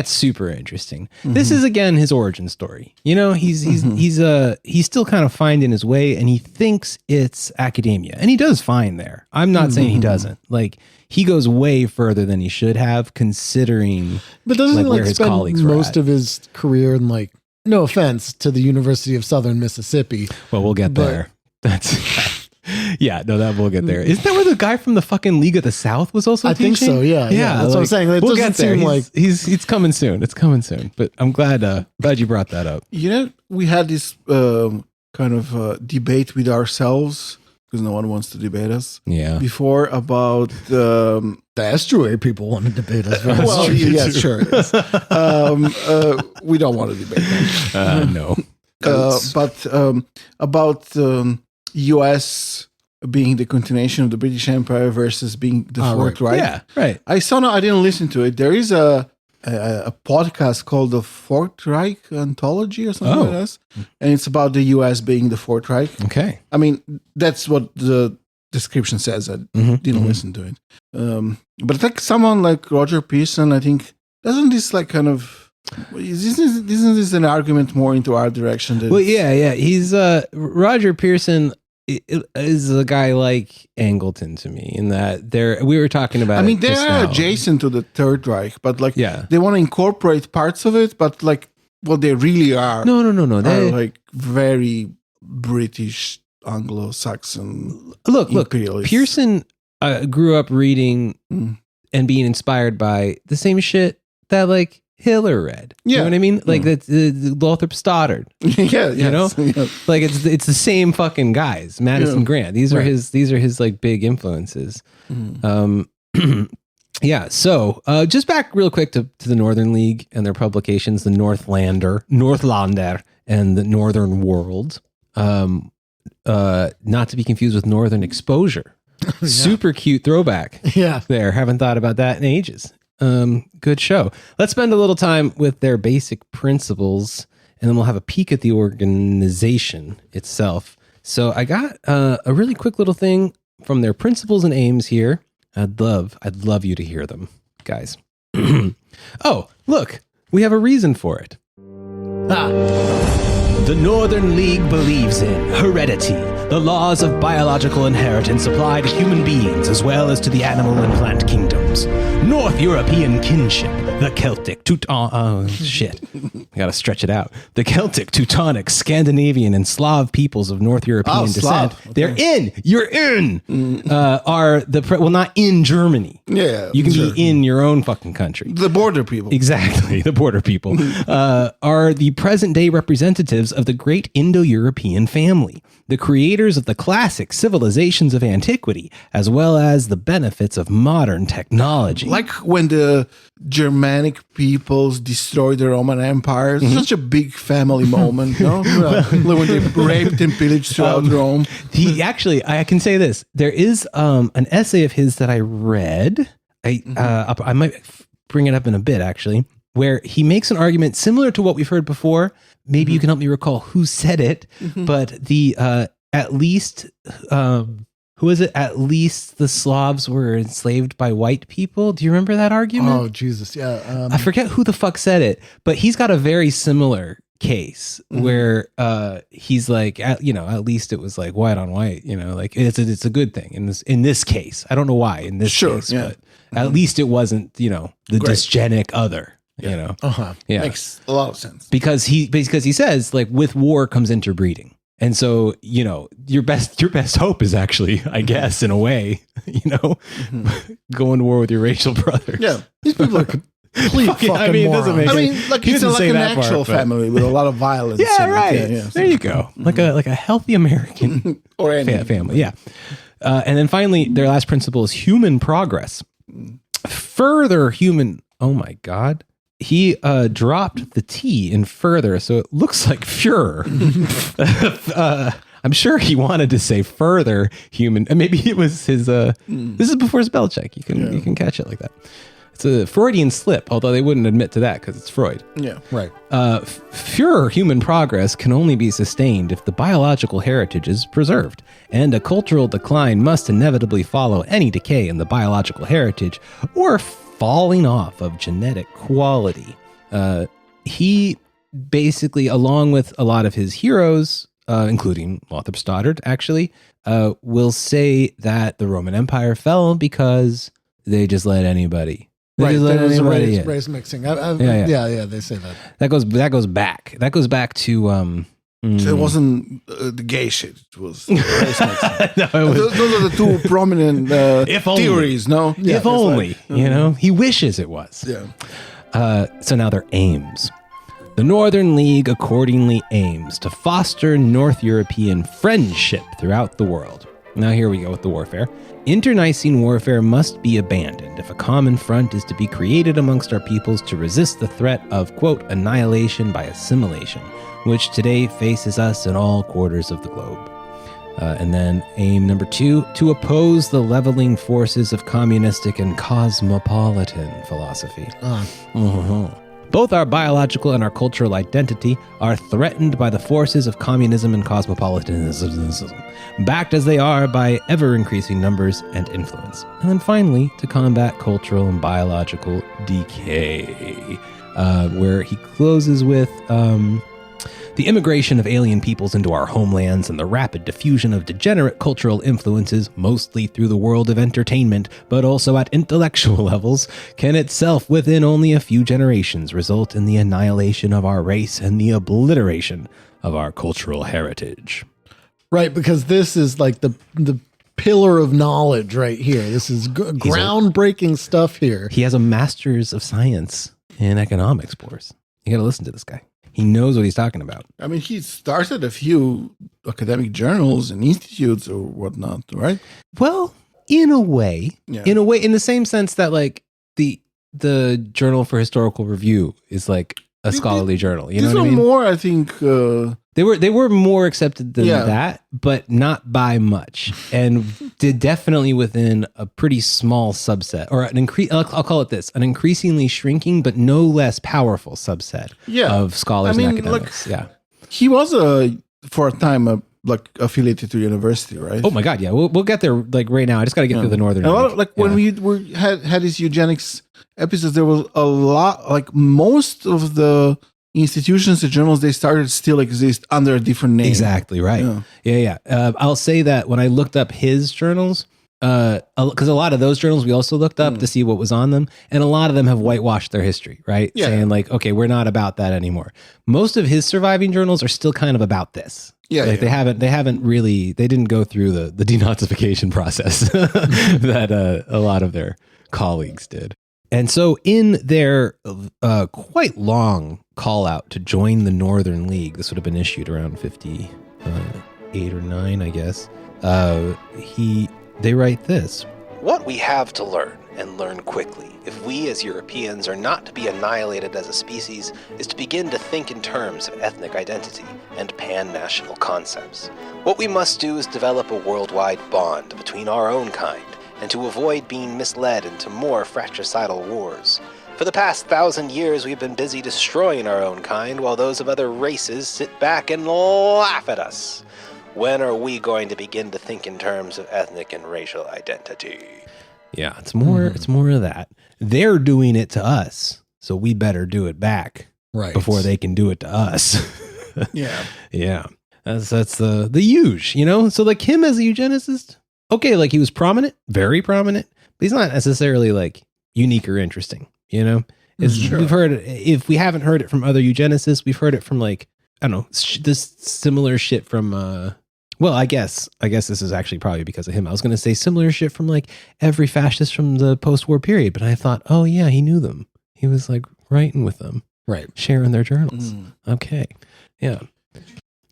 super interesting. This is again his origin story. He's still kind of finding his way, and he thinks it's academia, and he does fine there. I'm not saying he doesn't. Like, he goes way further than he should have, considering.
But doesn't he
where his
spend
colleagues
most of his career in no offense to the University of Southern Mississippi?
Well, we'll get there. That's yeah, no, that we'll get there. Isn't that where the guy from the fucking League of the South was also teaching?
I think so. Yeah. That's what I'm saying.
We'll get there. He's coming soon. It's coming soon. But I'm glad you brought that up.
We had this kind of debate with ourselves, because no one wants to debate us.
Yeah.
Before about
the estuary people want to debate us.
Well, yeah, sure. Yes. We don't want to debate them.
No.
But about U.S. being the continuation of the British Empire versus being the Fourth Reich.
Yeah, right.
I didn't listen to it. There is a podcast called the Fourth Reich Anthology or something like that, and it's about the U.S. being the Fourth Reich.
Okay.
I mean, that's what the description says. I didn't listen to it. But like someone like Roger Pearson, I think, doesn't this like kind of... Isn't this an argument more into our direction?
Well, yeah. He's Roger Pearson is a guy like Angleton to me, in that we were talking about.
I mean, they are adjacent to the Third Reich, but like, they want to incorporate parts of it, but like, what they really are.
No.
They're like very British, Anglo-Saxon.
Look. Pearson grew up reading and being inspired by the same shit that like Hitler read. You know what I mean? Like that's Lothrop Stoddard. You know, like it's the same fucking guys. Madison Grant. These are his like big influences. Yeah. So just back real quick to the Northern League and their publications, the Northlander, and the Northern World. Not to be confused with Northern Exposure. Super cute throwback.
Yeah.
There. Haven't thought about that in ages. Good show. Let's spend a little time with their basic principles, and then we'll have a peek at the organization itself. So I got a really quick little thing from their principles and aims here. I'd love you to hear them, guys. Oh, look, we have a reason for it. The Northern League believes in heredity, the laws of biological inheritance apply to human beings as well as to the animal and plant kingdoms. North European kinship, the Celtic, I gotta stretch it out. The Celtic, Teutonic, Scandinavian, and Slav peoples of North European descent. Okay. They're in. You're in. Not in Germany.
Yeah,
you can be in your own fucking country.
The border people.
Exactly, the border people are the present day representatives of the great Indo-European family, the creators of the classic civilizations of antiquity, as well as the benefits of modern technology.
Like when the Germanic peoples destroyed the Roman Empire. Such a big family moment, no? When they raped and pillaged throughout Rome.
I can say this. There is an essay of his that I read. I might bring it up in a bit, actually, where he makes an argument similar to what we've heard before. Maybe you can help me recall who said it, but the at least who is it? At least the Slavs were enslaved by white people. Do you remember that argument?
Oh, Jesus. Yeah.
I forget who the fuck said it, but he's got a very similar case where he's like, at least it was like white on white, like it's a good thing in this case. I don't know why in this case, but at least it wasn't, the dysgenic other. Yeah.
Makes a lot of sense.
Because he says like with war comes interbreeding. And so, your best hope is actually, I guess, in a way, going to war with your racial brother.
Yeah.
These people are complete fucking morons.
It's like an actual family with a lot of violence.
Yeah, right. Yeah. There you go. Like a healthy American
or any
family. Yeah. And then finally, their last principle is human progress. Further human. Oh my God. He dropped the T in further, so it looks like Führer. I'm sure he wanted to say further human. Maybe it was his. This is before spell check. You can catch it like that. It's a Freudian slip, although they wouldn't admit to that because it's Freud.
Yeah,
right.
Führer human progress can only be sustained if the biological heritage is preserved, and a cultural decline must inevitably follow any decay in the biological heritage or falling off of genetic quality. He basically, along with a lot of his heroes, including Lothrop Stoddard, actually, will say that the Roman Empire fell because they just let anybody.
There was race mixing. Yeah, they say that.
That goes back. That goes back to.
So it wasn't the gay shit. It was race mixing. Those are the two prominent theories. No,
yeah, if only he wishes it was.
Yeah.
So now their aims. The Northern League accordingly aims to foster North European friendship throughout the world. Now here we go with the warfare. Internecine warfare must be abandoned if a common front is to be created amongst our peoples to resist the threat of, quote, annihilation by assimilation, which today faces us in all quarters of the globe. And then aim number 2, to oppose the leveling forces of communistic and cosmopolitan philosophy. Both our biological and our cultural identity are threatened by the forces of communism and cosmopolitanism, backed as they are by ever-increasing numbers and influence. And then finally, to combat cultural and biological decay, where he closes with the immigration of alien peoples into our homelands and the rapid diffusion of degenerate cultural influences, mostly through the world of entertainment, but also at intellectual levels, can itself within only a few generations result in the annihilation of our race and the obliteration of our cultural heritage.
Right, because this is like the pillar of knowledge right here. This is groundbreaking stuff here.
He has a master's of science in economics, Boris. You got to listen to this guy. He knows what he's talking about.
I mean, he started a few academic journals and institutes or whatnot, right?
Well, in a way, in the same sense that like the Journal for Historical Review is like a scholarly journal. You know what I mean?
More, I think.
They were more accepted than that, but not by much, and did definitely within a pretty small subset, or I'll call it this: an increasingly shrinking but no less powerful subset of scholars and academics.
He was for a time affiliated to university, right?
Oh my God, yeah, we'll get there like right now. I just got to get through the Northern.
A lot of, when we had these eugenics episodes, there was a lot. Like most of the institutions and journals they started still exist under a different name.
Exactly right. Yeah. I'll say that when I looked up his journals, because a lot of those journals we also looked up to see what was on them, and a lot of them have whitewashed their history, right? Yeah. Saying like, okay, we're not about that anymore. Most of his surviving journals are still kind of about this. Yeah, like they haven't really, they didn't go through the denazification process that a lot of their colleagues did. And so in their quite long call out to join the Northern League, this would have been issued around 58 or 9, I guess. They write this.
What we have to learn, and learn quickly, if we as Europeans are not to be annihilated as a species, is to begin to think in terms of ethnic identity and pan-national concepts. What we must do is develop a worldwide bond between our own kind, and to avoid being misled into more fratricidal wars. For the past 1,000 years, we've been busy destroying our own kind, while those of other races sit back and laugh at us. When are we going to begin to think in terms of ethnic and racial identity?
Yeah, it's more of that. They're doing it to us, so we better do it back before they can do it to us. Yeah. That's the huge, you know? So like him as a eugenicist, okay, like he was prominent, very prominent, but he's not necessarily like unique or interesting, you know? We've heard, if we haven't heard it from other eugenicists, we've heard it from like, I don't know, this similar shit from, well, I guess this is actually probably because of him. I was going to say similar shit from like every fascist from the post-war period, but I thought, oh yeah, he knew them. He was like writing with them, right? Sharing their journals. Okay. Yeah.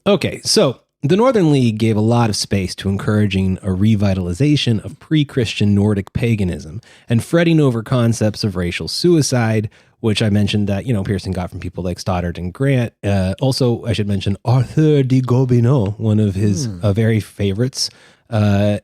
Okay. So the Northern League gave a lot of space to encouraging a revitalization of pre-Christian Nordic paganism and fretting over concepts of racial suicide, which I mentioned that, you know, Pearson got from people like Stoddard and Grant. Also, I should mention Arthur de Gobineau, one of his very favorites, and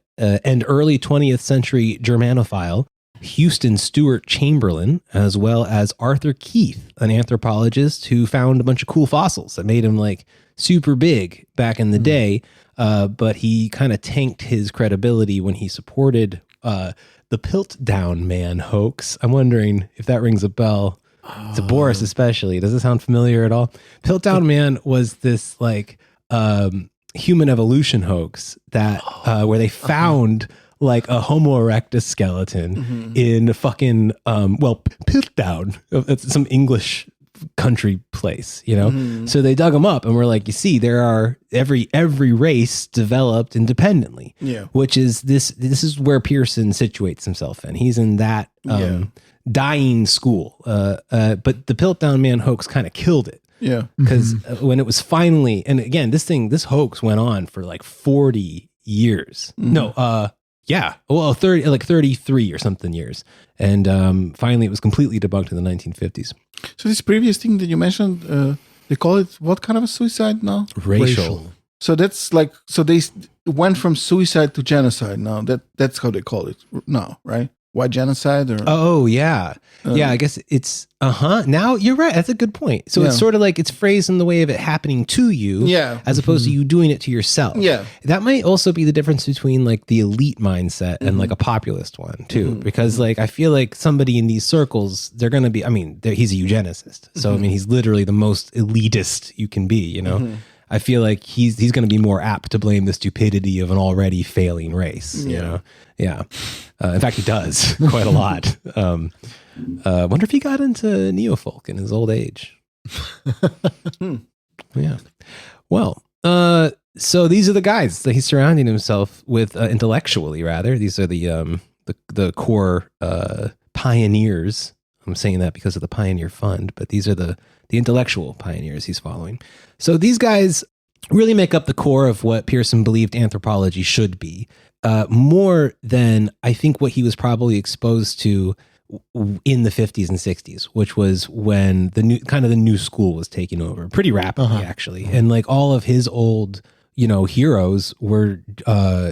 early 20th century Germanophile, Houston Stewart Chamberlain, as well as Arthur Keith, an anthropologist who found a bunch of cool fossils that made him like super big back in the day. But he kind of tanked his credibility when he supported the Piltdown Man hoax. I'm wondering if that rings a bell. To Boris especially. Does it sound familiar at all? Piltdown Man was this like human evolution hoax that where they found like a Homo erectus skeleton in fucking Piltdown. It's some English country place, you know? So they dug them up and were like, you see, there are every race developed independently. Yeah. Which is this is where Pearson situates himself in. He's in that dying school. But the Piltdown Man hoax kind of killed it. Yeah. Because when it was finally, and again, this hoax went on for like 40 years. No, yeah. Well, 33 or something years. And finally it was completely debunked in the 1950s.
So this previous thing that you mentioned, they call it what kind of a suicide now?
Racial.
So that's like, so they went from suicide to genocide now. That's how they call it now, right? Why genocide? Or
oh yeah, yeah. I guess it's Now you're right. That's a good point. So it's sort of like it's phrased in the way of it happening to you, as opposed to you doing it to yourself. Yeah, that might also be the difference between like the elite mindset and like a populist one too. Because like I feel like somebody in these circles, they're going to be. I mean, he's a eugenicist, so I mean he's literally the most elitist you can be. You know. I feel like he's going to be more apt to blame the stupidity of an already failing race. You know, in fact, he does quite a lot. Wonder if he got into neofolk in his old age. Yeah. Well, so these are the guys that he's surrounding himself with intellectually. Rather, these are the core pioneers I'm saying that because of the Pioneer Fund, but these are the intellectual pioneers he's following. So these guys really make up the core of what Pearson believed anthropology should be, more than I think what he was probably exposed to in the 50s and 60s, which was when the new school was taking over pretty rapidly, actually. And like all of his old, heroes were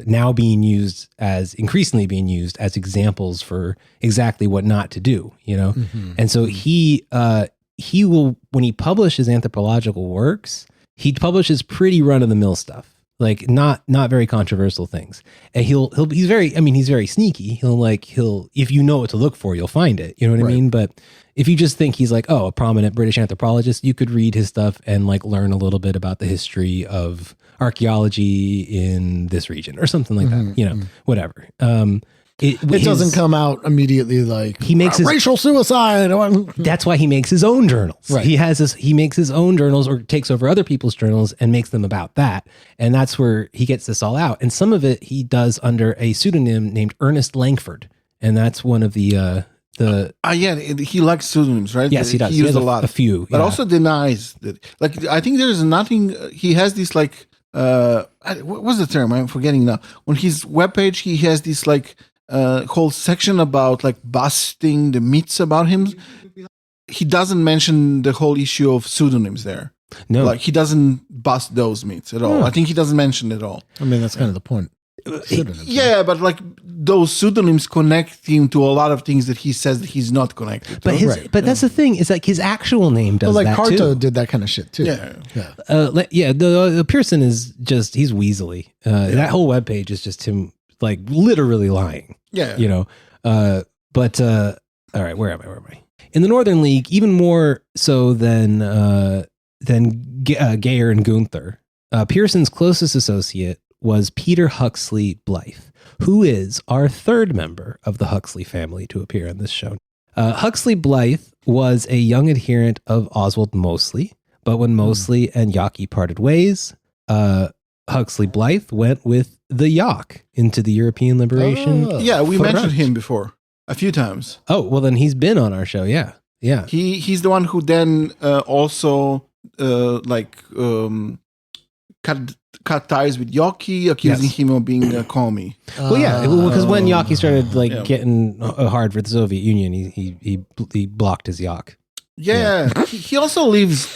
now increasingly being used as examples for exactly what not to do, And so he will, when he publishes anthropological works, he publishes pretty run of the mill stuff. Like not very controversial things. And he's very sneaky. He'll if you know what to look for, you'll find it. You know what I mean? But if you just think he's like, a prominent British anthropologist, you could read his stuff and like learn a little bit about the history of archaeology in this region or something like that. Whatever. It
doesn't come out immediately like
he makes
racial suicide.
That's why he makes his own journals.
Right.
He makes his own journals or takes over other people's journals and makes them about that. And that's where he gets this all out. And some of it he does under a pseudonym named Ernest Langford. And that's one of the
he likes pseudonyms, right?
Yes, he does.
He used a lot.
A few.
But also denies that. Like, I think there's nothing. He has this like, what's the term? I'm forgetting now. On his webpage, he has this like, whole section about like busting the myths about him. He doesn't mention the whole issue of pseudonyms there.
No,
like he doesn't bust those myths at all. I think he doesn't mention it at all.
I mean, that's kind of the point.
Yeah, but like those pseudonyms connect him to a lot of things that he says that he's not connected to.
But that's the thing, is like his actual name does that
Carto
too.
did that kind of shit too.
The Pearson is just, he's weaselly. That whole webpage is just him like literally lying. All right, where am I? In the Northern League, even more so than Geyer and Gunther, Pearson's closest associate was Peter Huxley Blythe, who is our third member of the Huxley family to appear on this show. Huxley Blythe was a young adherent of Oswald Mosley, but when Mosley and Yawkey parted ways, Huxley Blythe went with the Yawk into the European liberation.
We mentioned him before a few times.
Oh, well then he's been on our show. Yeah.
He's the one who then also cut ties with Yawkey, accusing him of being a commie.
Because when Yawkey started getting hard for the Soviet Union, he blocked his Yawk.
He also lived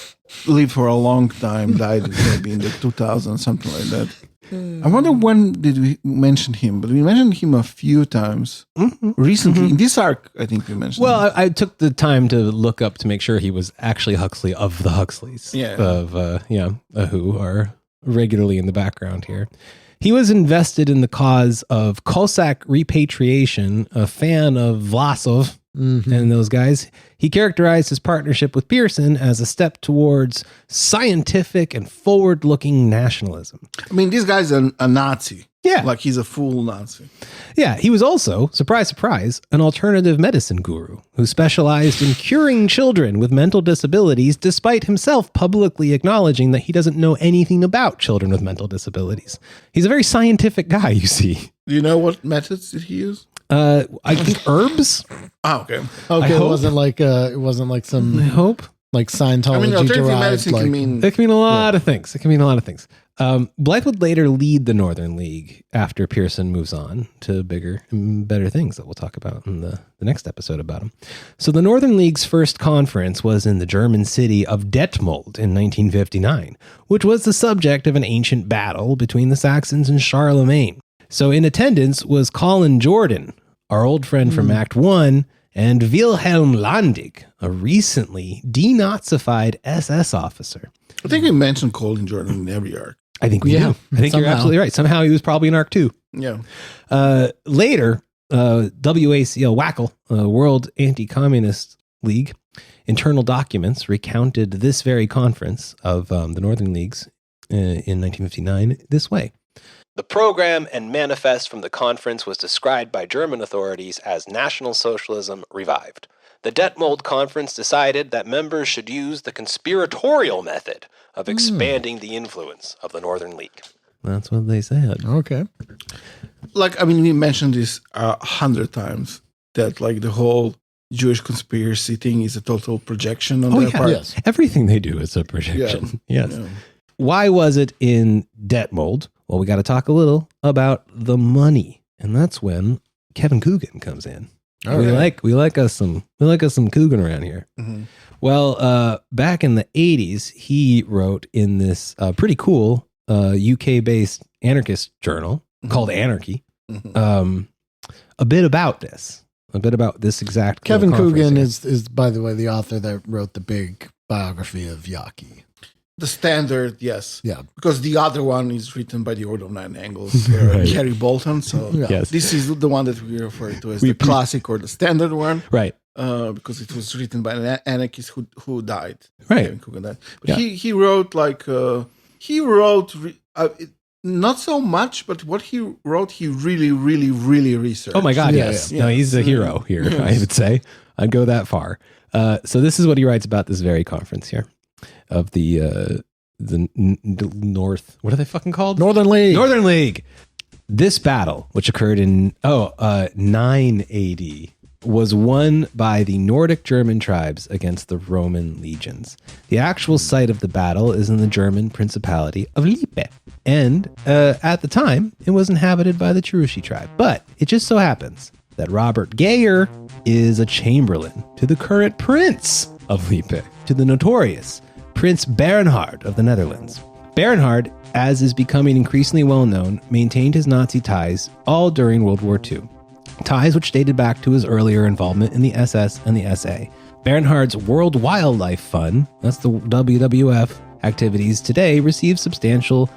for a long time, died maybe in the 2000s, something like that. I wonder when did we mention him, but we mentioned him a few times recently. In this arc, I think we mentioned him.
Well, I took the time to look up to make sure he was actually Huxley of the Huxleys, who are regularly in the background here. He was invested in the cause of Cossack repatriation, a fan of Vlasov and those guys. He characterized his partnership with Pearson as a step towards scientific and forward-looking nationalism.
I mean, this guy's a Nazi.
Yeah.
Like he's a full Nazi.
Yeah, he was also, surprise, surprise, an alternative medicine guru who specialized in curing children with mental disabilities, despite himself publicly acknowledging that he doesn't know anything about children with mental disabilities. He's a very scientific guy, you see.
Do you know what methods did he use?
I think herbs.
Oh, okay.
It wasn't like some.
I hope.
Like Scientology.
I mean, alternative medicine
can
mean.
It can mean a lot of things. Blythe would later lead the Northern League after Pearson moves on to bigger and better things that we'll talk about in the next episode about him. So the Northern League's first conference was in the German city of Detmold in 1959, which was the subject of an ancient battle between the Saxons and Charlemagne. So in attendance was Colin Jordan, our old friend from Act 1, and Wilhelm Landig, a recently denazified SS officer.
I think we mentioned Colin Jordan in every arc.
I think we do. I think you're absolutely right. Somehow he was probably in Arc 2.
Yeah.
Later, WACL WACL, World Anti-Communist League, internal documents recounted this very conference of the Northern Leagues in 1959 this way. The program and manifest from the conference was described by German authorities as National Socialism Revived. The Detmold Conference decided that members should use the conspiratorial method of expanding the influence of the Northern League. That's what they said.
Okay.
Like, I mean, we mentioned this 100 times, that like the whole Jewish conspiracy thing is a total projection on their part.
Yes.
Everything they do is a projection. Yes.
Yeah.
Why was it in debt mold? Well, we got to talk a little about the money, and that's when Kevin Coogan comes in. We like us some Coogan around here.
Mm-hmm.
Well, back in the 80s, he wrote in this pretty cool UK-based anarchist journal called Anarchy a bit about this exact
Kevin Coogan
here.
is, by the way, the author that wrote the big biography of Yaki.
The standard, yes.
Yeah.
Because the other one is written by the Order of Nine Angles,
Right.
Kerry Bolton. So
Yes.
this is the one that we refer to as the classic or the standard one.
Right.
Because it was written by an anarchist who died.
Right.
Kevin Coogan died. But he wrote not so much, but what he wrote, he really, really, really researched.
Oh my God, yes.
Yeah.
No, he's a hero here, I would say. I'd go that far. So this is what he writes about this very conference here of the North. What are they fucking called?
Northern League.
Northern League. This battle, which occurred in 9 AD, was won by the Nordic German tribes against the Roman legions. The actual site of the battle is in the German Principality of Lippe. And at the time, it was inhabited by the Cherushi tribe. But it just so happens that Robert Geyer is a chamberlain to the current Prince of Lippe, to the notorious Prince Bernhard of the Netherlands. Bernhard, as is becoming increasingly well known, maintained his Nazi ties all during World War II. Ties which dated back to his earlier involvement in the SS and the SA. Bernhard's World Wildlife Fund, that's the WWF, activities today receive substantial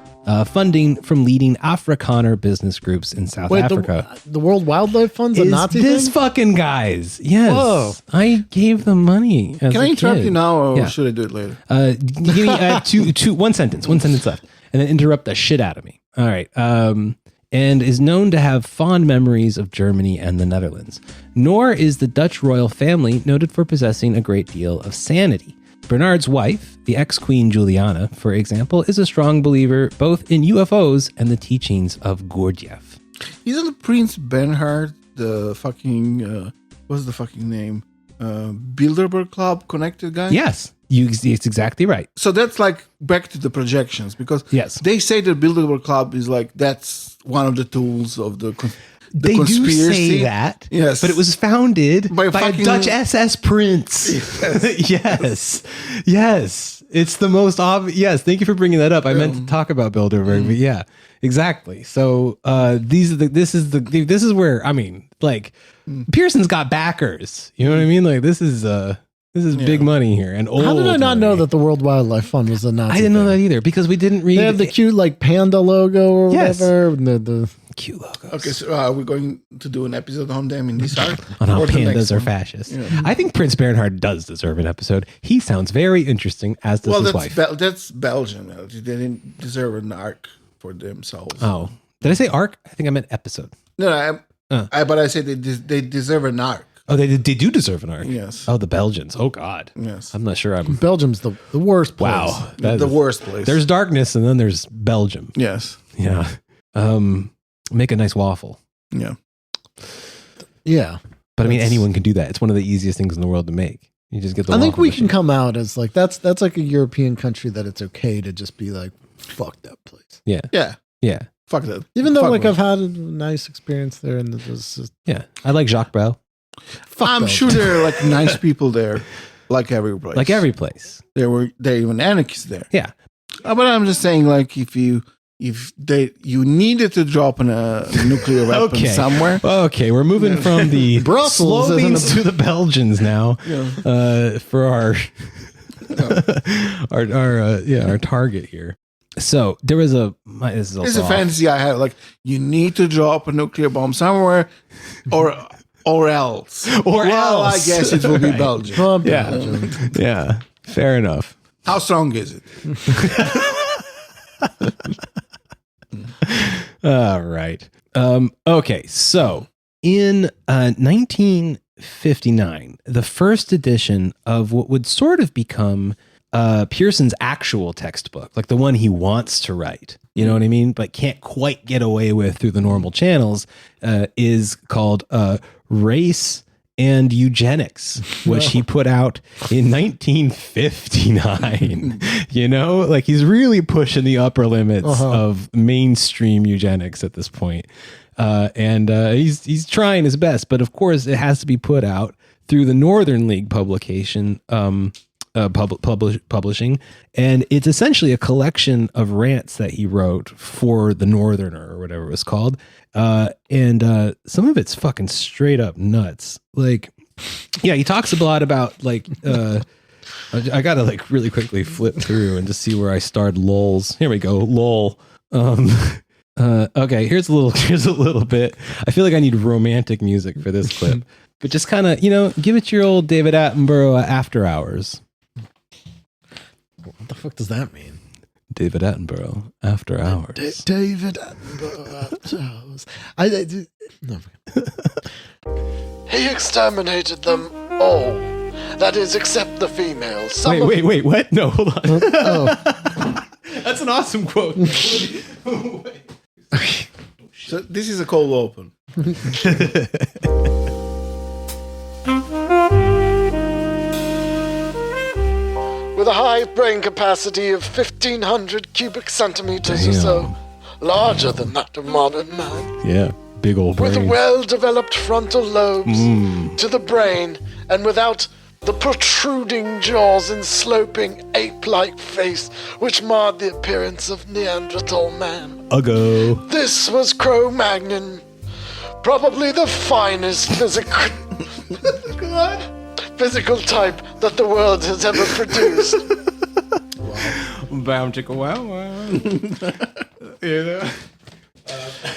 funding from leading Afrikaner business groups in South Africa.
The World Wildlife Fund's a Nazi
this
thing?
fucking guys. Yes.
Whoa.
I gave them money.
Can I interrupt
kid.
you now, or
Yeah.
should I do it later?
Give me one sentence left, and then interrupt the shit out of me. All right. And is known to have fond memories of Germany and the Netherlands. Nor is the Dutch royal family noted for possessing a great deal of sanity. Bernard's wife, the ex-queen Juliana, for example, is a strong believer both in UFOs and the teachings of Gurdjieff.
Isn't Prince Bernhard the fucking what's the fucking name? Bilderberg Club connected guy?
Yes, it's exactly right.
So that's like back to the projections, because
Yes.
they say that Bilderberg Club is like that's one of the tools of the
They
conspiracy.
do say that,
Yes.
but it was founded by a
fucking-
Dutch SS prince. Yes. It's the most obvious. Yes, thank you for bringing that up. I meant to talk about Bilderberg, but yeah, exactly. So this is where, I mean, like Pearson's got backers. You know what I mean? Like this is big money here. And
How did I not
money.
know that the World Wildlife Fund was a Nazi
I didn't know
thing?
that either because we didn't read.
They have the cute like panda logo or
Yes.
whatever. and the
cute logos.
Okay, so are we going to do an episode on them in this arc?
On how
Or the next
pandas are
one?
fascist. I think Prince Bernhard does deserve an episode. He sounds very interesting, as does
Well,
his
that's
wife.
that's Belgian. They didn't deserve an arc for themselves.
Oh, did I say arc? I think I meant episode.
No, but I said they deserve an arc.
Oh, they do deserve an arc.
Yes.
Oh, the Belgians. Oh God.
Yes.
I'm not sure. I'm.
Belgium's the worst place.
Wow. That
The
is-
worst place.
There's darkness, and then there's Belgium.
Yes.
Yeah. Make a nice waffle.
Yeah.
Yeah.
But I mean, anyone can do that. It's one of the easiest things in the world to make. You just get the.
I think
waffle
we can
machine.
come out as like that's like a European country that it's okay to just be like fuck that place.
Yeah.
Yeah.
Yeah.
Fuck that.
Even though
Fuck
like
them.
I've had a nice experience there and it was just
Yeah. I like Jacques Brel.
fuck
I'm
Belgium.
sure there are like nice people there, like every place.
Like every place.
there were even anarchists there.
Yeah.
But I'm just saying, like if you needed to drop a nuclear weapon
Okay.
somewhere.
Okay, we're moving from the
Brussels
Slovenes
isn't
to the Belgians now for our our target here. So there was this is also
It's a
off.
fantasy I have. Like you need to drop a nuclear bomb somewhere, or else. Well, I
else.
guess it will be
Right.
Belgium.
From
Yeah.
Belgium.
Yeah, fair enough.
How strong is it?
All right. Okay, so in 1959, the first edition of what would sort of become Pearson's actual textbook, like the one he wants to write, you know what I mean, but can't quite get away with through the normal channels, is called Race and Eugenics, which he put out in 1959. You know, like he's really pushing the upper limits of mainstream eugenics at this point. And he's trying his best, but of course it has to be put out through the Northern League publication, publishing, and it's essentially a collection of rants that he wrote for the Northerner or whatever it was called. And some of it's fucking straight up nuts. Like, yeah, he talks a lot about like, I gotta like really quickly flip through and just see where I starred lols. Here we go. Lol. Okay, here's a little bit. I feel like I need romantic music for this clip, but just kind of, you know, give it your old David Attenborough After Hours.
What the fuck does that mean?
David Attenborough After Hours.
David Attenborough After Hours. No.
He exterminated them all. That is, except the females.
Wait, what? No, hold on.
Oh.
That's an awesome quote.
So this is a cold open.
With a high brain capacity of 1,500 cubic centimeters or so, larger than that of modern man.
Yeah, big old brain.
With well-developed frontal lobes to the brain, and without the protruding jaws and sloping ape-like face which marred the appearance of Neanderthal man.
Uggo.
This was Cro-Magnon, probably the finest physical type that the world has ever produced.
Bow chicka wow wow. You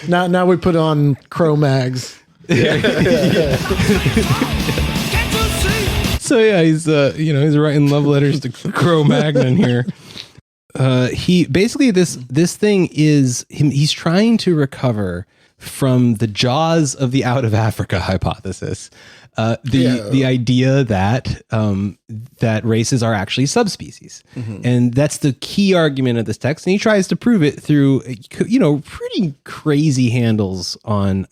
know?
Now we put on Cro-Mags.
So yeah, he's he's writing love letters to Cro-Magnon here. He basically this thing is him. He's trying to recover from the jaws of the out of Africa hypothesis. The idea that that races are actually subspecies, and that's the key argument of this text. And he tries to prove it through pretty crazy handles on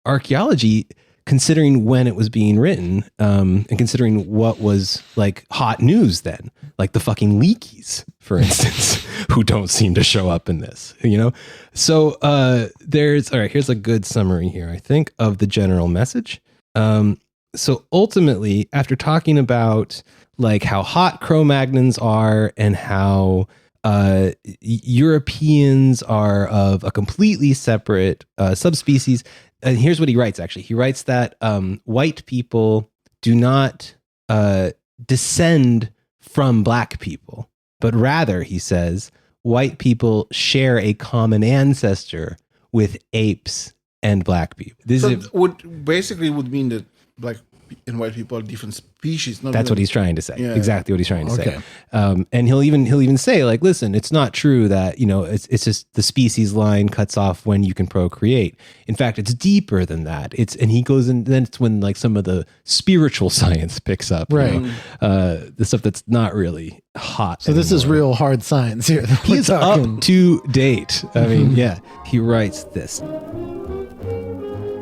archaeology, considering when it was being written, and considering what was like hot news then, like the fucking leakies, for instance, who don't seem to show up in this, So here's a good summary here, I think, of the general message. So ultimately, after talking about like how hot Cro-Magnons are and how Europeans are of a completely separate subspecies, and here's what he writes, actually. He writes that white people do not descend from black people, but rather, he says, white people share a common ancestor with apes and black people.
Would mean that black and white people are different species.
That's what he's trying to say. Yeah. Exactly what he's trying to say. And he'll even say, like, listen, it's not true that it's just the species line cuts off when you can procreate. In fact, it's deeper than that. And he goes and then it's when like some of the spiritual science picks up,
right?
The stuff that's not really hot.
So this is real hard science here.
He's up to date. I mean, yeah. He writes this.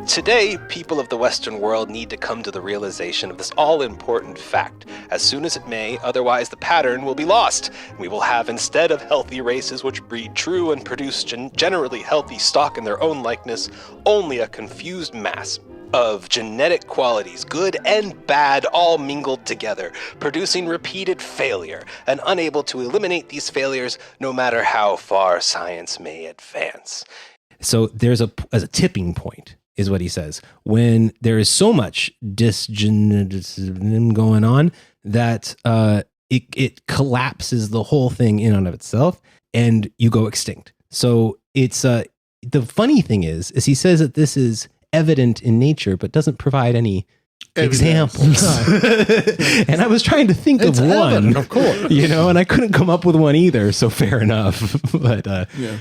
Today, people of the Western world need to come to the realization of this all-important fact, as soon as it may, otherwise the pattern will be lost. We will have, instead of healthy races which breed true and produce generally healthy stock in their own likeness, only a confused mass of genetic qualities, good and bad, all mingled together, producing repeated failure, and unable to eliminate these failures no matter how far science may advance.
So there's a tipping point, is what he says, when there is so much dysgenesis going on that it collapses the whole thing in and of itself, and you go extinct. So it's the funny thing is he says that this is evident in nature, but doesn't provide any examples. And I was trying to think of one,
evident, of course,
and I couldn't come up with one either. So fair enough. But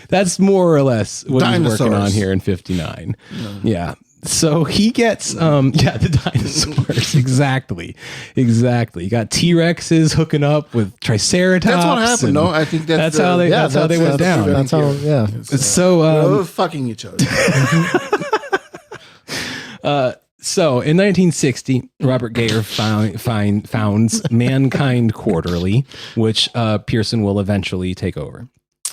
that's more or less what he's working on here in 59. Yeah. So he gets, the dinosaurs. Exactly. You got T-Rexes hooking up with Triceratops.
That's what happened. No, I think that's
how they went down.
That's how. Yeah.
So fucking each other.
So in 1960, Robert Gayer founds Mankind Quarterly, which Pearson will eventually take over.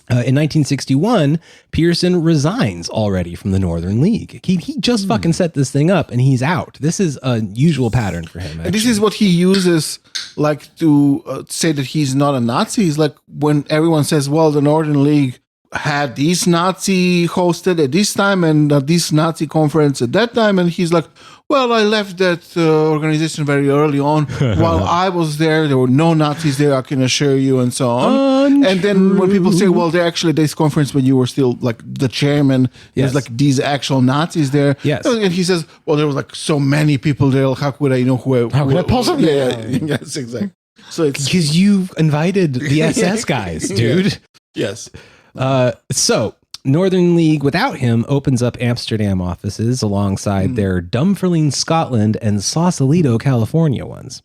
In 1961, Pearson resigns already from the Northern League. He just fucking set this thing up and he's out. This is a usual pattern for him.
And this is what he uses like to say that he's not a Nazi. He's like when everyone says, well, the Northern League had this Nazi hosted at this time and this Nazi conference at that time. And he's like, well, I left that organization very early on. While I was there were no Nazis there, I can assure you, and so on. Untrue. And then when people say, well, they actually, this conference when you were still like the chairman, there's like these actual Nazis there.
Yes.
And he says, well, there was like so many people there. How could I know who
could I possibly?
Yeah, yes, exactly. So it's
because you invited the SS guys, dude.
Yes.
So Northern League without him opens up Amsterdam offices alongside their Dumfries, Scotland and Sausalito, California ones.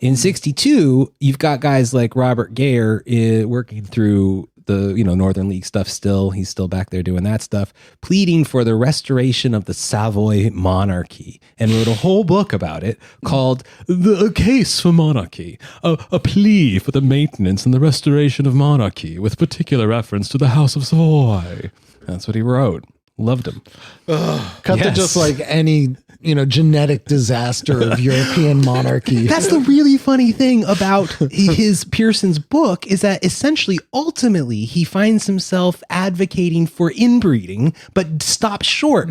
In 62, you've got guys like Robert Gayer working through the Northern League stuff still. He's still back there doing that stuff, pleading for the restoration of the Savoy monarchy, and wrote a whole book about it called A Case for Monarchy, a plea for the maintenance and the restoration of monarchy with particular reference to the House of Savoy. That's what he wrote. Loved him.
Cut to just like any genetic disaster of European monarchy.
That's the really funny thing about his Pearson's book is that essentially, ultimately, he finds himself advocating for inbreeding, but stops short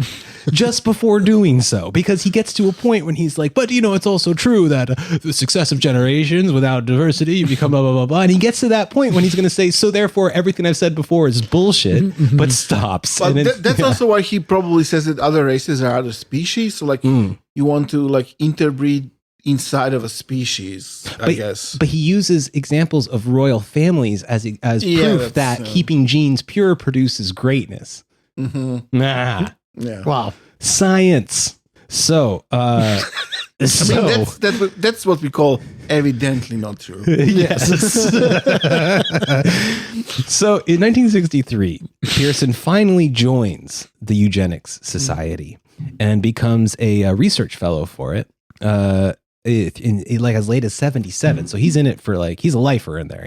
just before doing so, because he gets to a point when he's like, but it's also true that the successive generations without diversity, you become blah, blah, blah, blah. And he gets to that point when he's going to say, so therefore everything I've said before is bullshit, but stops.
But that's also why he probably says that other races are other species. So like you want to like interbreed inside of a species, I guess.
But he uses examples of royal families as proof that keeping genes pure produces greatness. Nah.
Yeah.
Wow.
Science. So,
that's what we call evidently not true.
Yes. So in 1963, Pearson finally joins the Eugenics Society and becomes a research fellow for it. In like as late as 77. So he's in it for he's a lifer in there,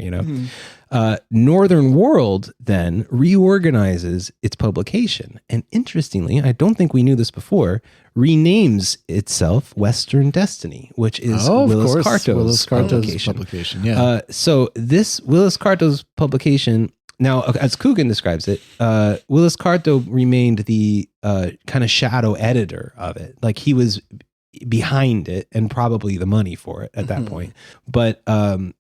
Northern World then reorganizes its publication. And interestingly, I don't think we knew this before, renames itself Western Destiny, which is Willis Carto's publication.
Yeah.
So this Willis Carto's publication, now as Coogan describes it, Willis Carto remained the kind of shadow editor of it. Like he was behind it and probably the money for it at that point. But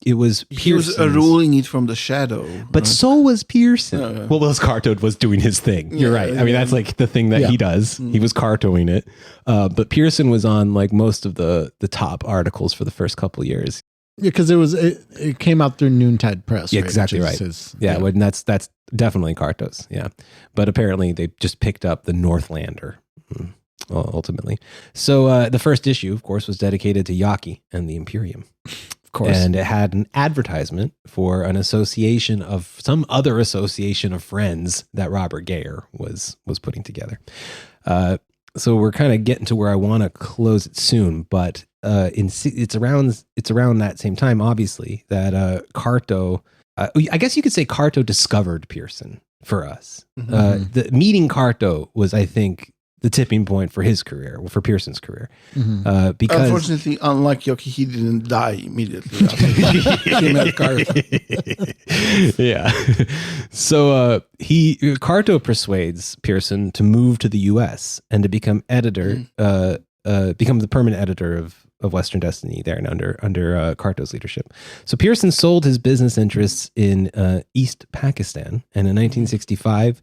it was Pearson's.
He was ruling it from the shadow.
But so was Pearson. Well, Willis Carto was doing his thing. You're right. I mean, that's like the thing that he does. He was Cartoing it. But Pearson was on like most of the top articles for the first couple years.
Yeah, because it came out through Noontide Press.
Yeah, exactly right. And that's definitely Carto's. Yeah. But apparently they just picked up the Northlander. Ultimately. So the first issue, of course, was dedicated to Yaki and the Imperium.
Of course.
And it had an advertisement for an association of some other association of friends that Robert Gayer was putting together. So we're kind of getting to where I want to close it soon, but it's around that same time, obviously, that Carto, I guess you could say Carto discovered Pearson for us. The meeting Carto was, I think, the tipping point for his career, for Pearson's career. Because
unfortunately, unlike Yoki, he didn't die immediately after he met Carto.
Yeah. So Carto persuades Pearson to move to the U.S. and to become editor, become the permanent editor of Western Destiny there and under Carto's leadership. So Pearson sold his business interests in East Pakistan, and in 1965,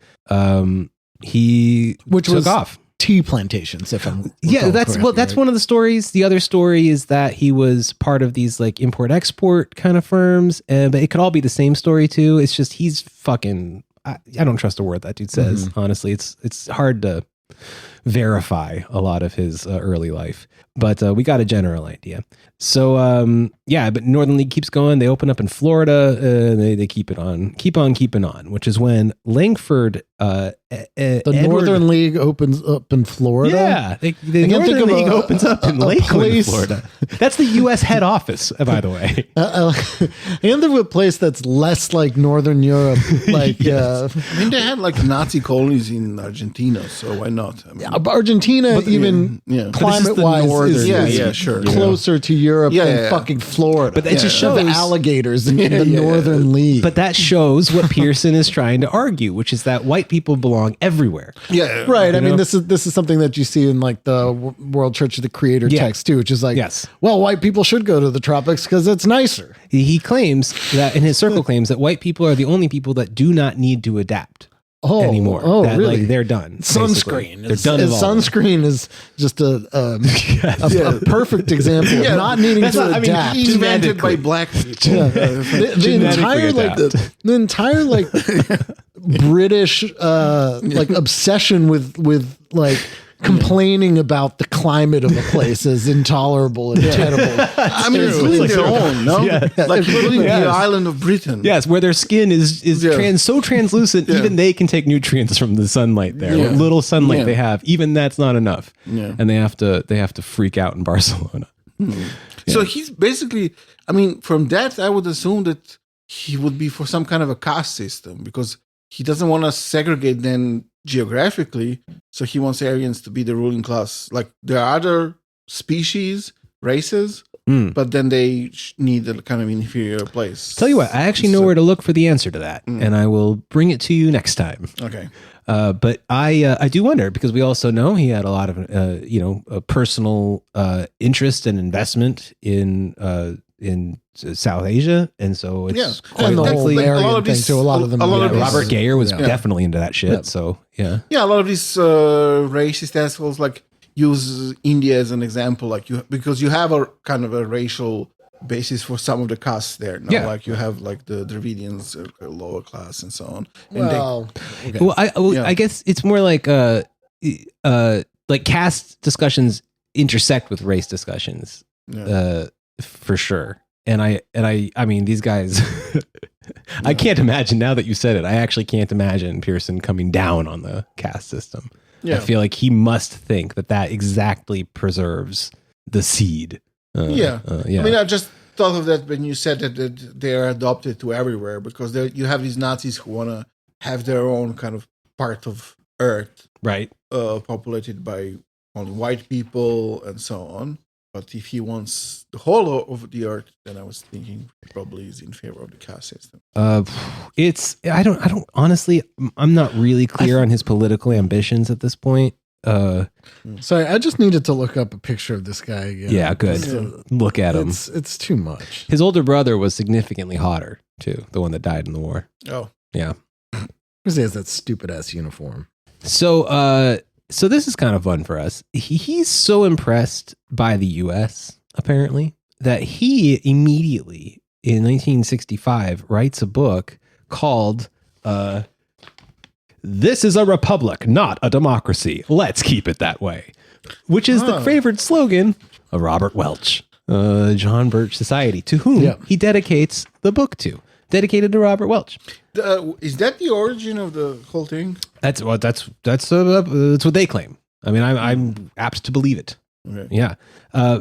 he took off.
Tea plantations, if I'm
that's one of the stories. The other story is that he was part of these like import-export kind of firms, but it could all be the same story too. It's just he's fucking. I don't trust a word that dude says. Honestly, it's hard to verify a lot of his early life. But we got a general idea. So but Northern League keeps going. They open up in Florida. They keep on keeping on, which is when Langford,
Northern League opens up in Florida.
Yeah, the Northern League opens up in Lakeland, Florida. That's the U.S. head office, by the way.
I think of a place that's less like Northern Europe. Like,
I mean, they had like Nazi colonies in Argentina, so why not? I mean,
Argentina, climate-wise, is closer to Europe than fucking Florida.
But that just shows
the alligators in the Northern League.
But that shows what Pearson is trying to argue, which is that white people belong everywhere.
Yeah,
right. I mean, this is something that you see in like the World Church of the Creator text too, which is like, well, white people should go to the tropics because it's nicer.
He claims that, in his circle claims that white people are the only people that do not need to adapt. Anymore. That,
really?
Like, they're done.
Sunscreen.
They're done.
Sunscreen is just a perfect example of not needing to adapt.
Invented by black people.
The entire British obsession with complaining about the climate of a place is intolerable and terrible.
I mean, including their own, no? Like including the island of Britain.
Yes, where their skin is so translucent, even they can take nutrients from the sunlight there. What little sunlight they have, even that's not enough. Yeah. And they have to freak out in Barcelona.
So he's basically, I mean, from that, I would assume that he would be for some kind of a caste system because he doesn't want to segregate them geographically, so he wants Aryans to be the ruling class. Like there are other species, races, but then they need a kind of inferior place.
Tell you what, I actually know where to look for the answer to that, and I will bring it to you next time.
Okay.
But I do wonder, because we also know he had a lot of a personal interest and investment in South Asia, and so it's
quite likely a lot of them.
Robert Gayer was definitely into that shit. So a
lot of these racist assholes like use India as an example, because you have a kind of a racial basis for some of the castes there. No? Like you have like the Dravidians, lower class, and so on.
I guess it's more like caste discussions intersect with race discussions. For sure. And I mean, these guys, I can't imagine, now that you said it, I actually can't imagine Pearson coming down on the caste system. I feel like he must think that exactly preserves the seed.
I mean, I just thought of that when you said that they are adopted to everywhere, because you have these Nazis who want to have their own kind of part of Earth,
right?
Populated by only white people and so on. But if he wants the whole of the Earth, then I was thinking probably is in favor of the caste system.
I don't honestly, I'm not really clear on his political ambitions at this point.
Sorry, I just needed to look up a picture of this guy again.
Yeah, good. Look at him.
It's too much.
His older brother was significantly hotter too, the one that died in the war.
Oh,
yeah.
Because he has that stupid ass uniform.
So this is kind of fun for us. He's so impressed by the U.S., apparently, that he immediately, in 1965, writes a book called This is a Republic, Not a Democracy. Let's keep it that way. Which is the favorite slogan of Robert Welch, John Birch Society, to whom he dedicates the book to. Dedicated to Robert Welch.
Is that the origin of the whole thing?
That's what they claim. I mean, I'm apt to believe it.
Okay.
Yeah.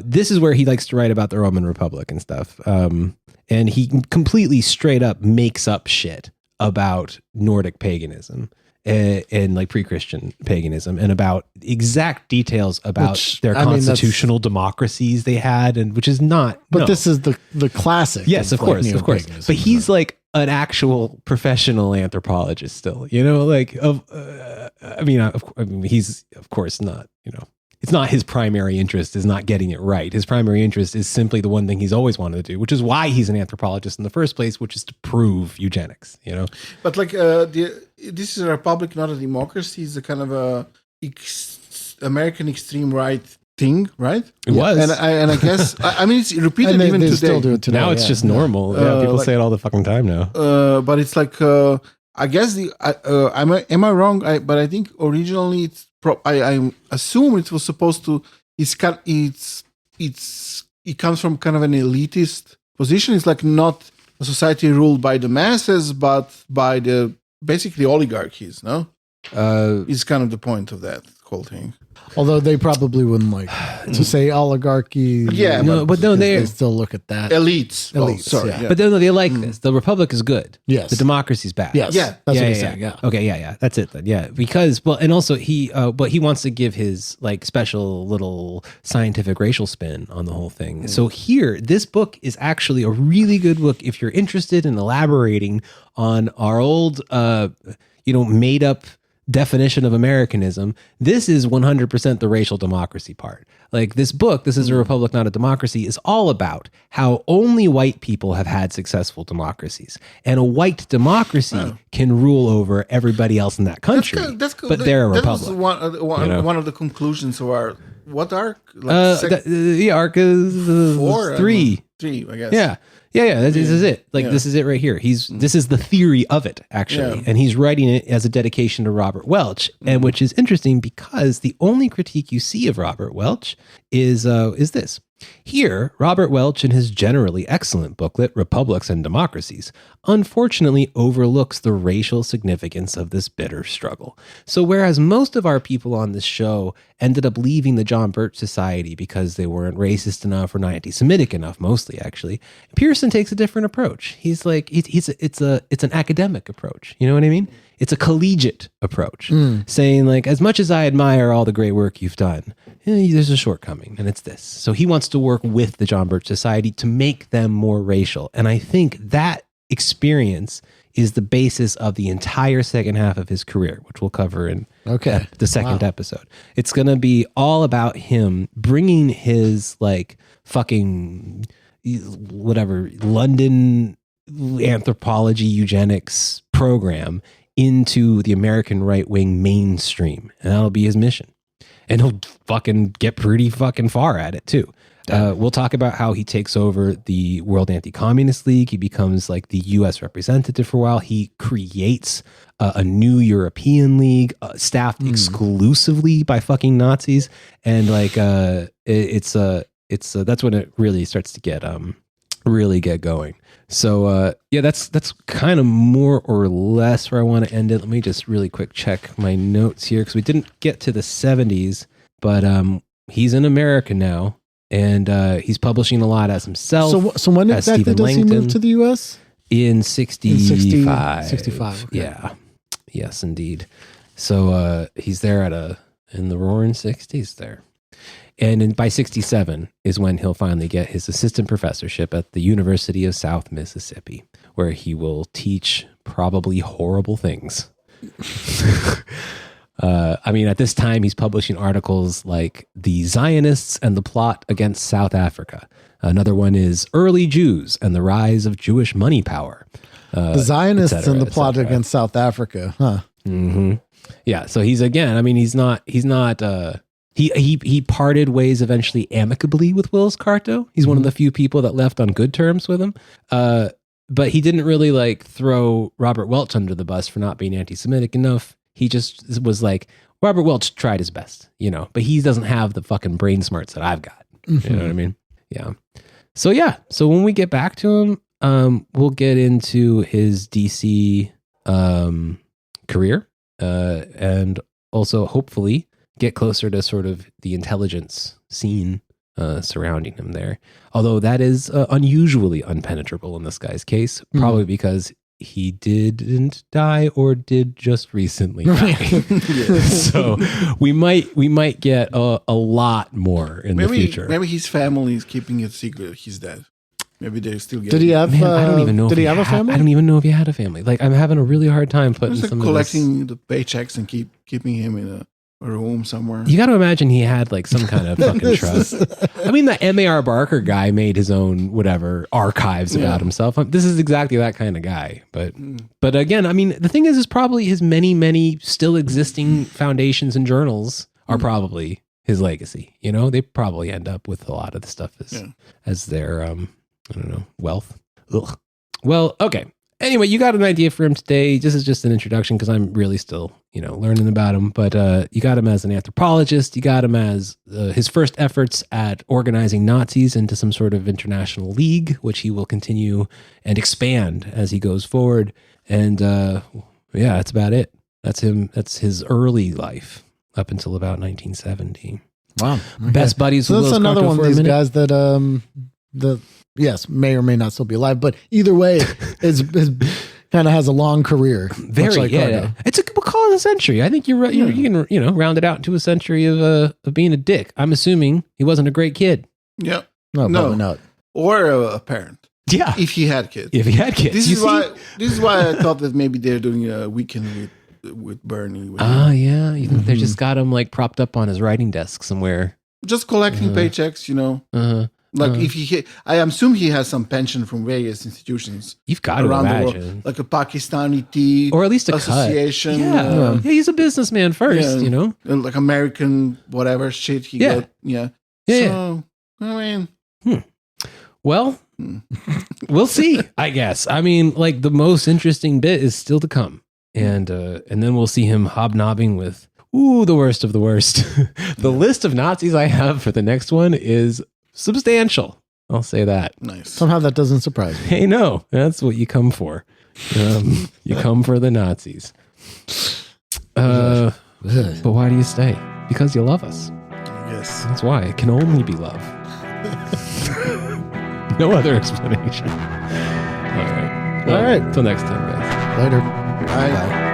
This is where he likes to write about the Roman Republic and stuff. And he completely straight up makes up shit about Nordic paganism and like pre-Christian paganism, and about exact details about their constitutional democracies they had, and which is not.
But this is the classic.
Yes, of course. But he's like an actual professional anthropologist still. You know, like I mean, he's of course not. You know, it's not his primary interest is not getting it right. His primary interest is simply the one thing he's always wanted to do, which is why he's an anthropologist in the first place, which is to prove eugenics, you know?
But like, this is a republic, not a democracy. It's a kind of a American extreme right thing, right?
It was.
And I guess, I mean, it's repeated even today.
Still do it today.
Now it's just normal. People say it all the fucking time now.
But it's like, I guess am I wrong? But I think originally it's I assume it was supposed to. It comes from kind of an elitist position. It's like not a society ruled by the masses, but by the basically oligarchies. No, is kind of the point of that whole thing.
Although they probably wouldn't like to say oligarchy.
Yeah,
but
they still look at that.
Elites. Sorry.
Yeah.
But they like this. The republic is good.
Yes.
The democracy's bad.
Yes.
Yeah.
That's what he's saying.
Yeah. Okay. Yeah. That's it then. Yeah. Because, well, and also he wants to give his like special little scientific racial spin on the whole thing. So here, this book is actually a really good book if you're interested in elaborating on our old, made up definition of Americanism. This is 100% the racial democracy part. Like this book, This is a Republic, Not a Democracy, is all about how only white people have had successful democracies. And a white democracy can rule over everybody else in that country.
That's cool.
But they're a republic.
That was one of the conclusions of our, what arc?
The arc is
4?
3.
3, I guess.
Yeah. This is it. This is it right here. This is the theory of it, actually.
Yeah.
And he's writing it as a dedication to Robert Welch, and which is interesting because the only critique you see of Robert Welch is this. Here, Robert Welch, in his generally excellent booklet, Republics and Democracies, unfortunately overlooks the racial significance of this bitter struggle. So whereas most of our people on this show ended up leaving the John Birch Society because they weren't racist enough or not anti-Semitic enough, mostly actually, Pearson takes a different approach. He's like, it's an academic approach. You know what I mean? It's a collegiate approach, saying like, as much as I admire all the great work you've done, there's a shortcoming, and it's this. So he wants to work with the John Birch Society to make them more racial. And I think that experience is the basis of the entire second half of his career, which we'll cover in the second episode. It's going to be all about him bringing his like fucking whatever London anthropology eugenics program into the American right-wing mainstream. And that'll be his mission. And he'll fucking get pretty fucking far at it too. We'll talk about how he takes over the World Anti-Communist League. He becomes like the U.S. representative for a while. He creates a new European League staffed exclusively by fucking Nazis. And like it's that's when it really starts to get going. So that's kind of more or less where I want to end it. Let me just really quick check my notes here because we didn't get to the 70s, but he's in America now, and he's publishing a lot as himself.
So when exactly does he move to the U.S.?
In 65.
65. Okay.
Yeah. Yes, indeed. So he's there in the roaring 60s there. And by 67 is when he'll finally get his assistant professorship at the University of South Mississippi, where he will teach probably horrible things. At this time, he's publishing articles like The Zionists and the Plot Against South Africa. Another one is Early Jews and the Rise of Jewish Money Power.
The Zionists and the Plot Against South Africa, huh?
Mm-hmm. Yeah, so he's not... He parted ways eventually amicably with Willis Carto. He's one of the few people that left on good terms with him. But he didn't really like throw Robert Welch under the bus for not being anti-Semitic enough. He just was like, Robert Welch tried his best, but he doesn't have the fucking brain smarts that I've got. You know what I mean? Yeah. So when we get back to him, we'll get into his DC career and also hopefully get closer to sort of the intelligence scene surrounding him there. Although that is unusually unpenetrable in this guy's case, probably because he didn't die or did just recently die. So we might get a lot more in the future.
Maybe his family is keeping it secret. He's dead. Maybe they're still getting.
Did he have?
I don't even know.
Did he have a family?
I don't even know if he had a family. Like I'm having a really hard time putting some
collecting the paychecks and keeping him in a room somewhere.
You got to imagine he had like some kind of fucking trust. I mean, the M.A.R. Barker guy made his own whatever archives about himself. This is exactly that kind of guy. But again, I mean, the thing is probably his many still existing foundations and journals are probably his legacy. They probably end up with a lot of the stuff as their wealth. Ugh. Well, okay. Anyway, you got an idea for him today. This is just an introduction because I'm really still, learning about him. But you got him as an anthropologist. You got him as his first efforts at organizing Nazis into some sort of international league, which he will continue and expand as he goes forward. And that's about it. That's him. That's his early life up until about 1970.
Wow. Okay.
Best buddies.
So that's another one of these guys that may or may not still be alive, but either way, is kind of has a long career.
Very,
like
yeah. We'll call it a century. I think you're right. You can round it out into a century of being a dick. I'm assuming he wasn't a great kid.
Yeah.
No, probably not.
Or a parent.
Yeah.
If he had kids.
This
is why I thought that maybe they're doing a weekend with Bernie.
Yeah. You think they just got him like propped up on his writing desk somewhere.
Just collecting paychecks, if I assume he has some pension from various institutions.
You've got to imagine.
The world, like a Pakistani tea
or at least a
association.
Yeah, he's a businessman first,
like American whatever shit he got. Yeah. So, I mean,
well, we'll see. I guess. I mean, like the most interesting bit is still to come, and then we'll see him hobnobbing with. The worst of the worst. The list of Nazis I have for the next one is substantial. I'll say that.
Nice.
Somehow that doesn't surprise me.
Hey, no, that's what you come for. You come for the Nazis. But why do you stay? Because you love us.
Yes.
That's why. It can only be love. No other explanation. All right. Till next time, guys.
Later.
Bye.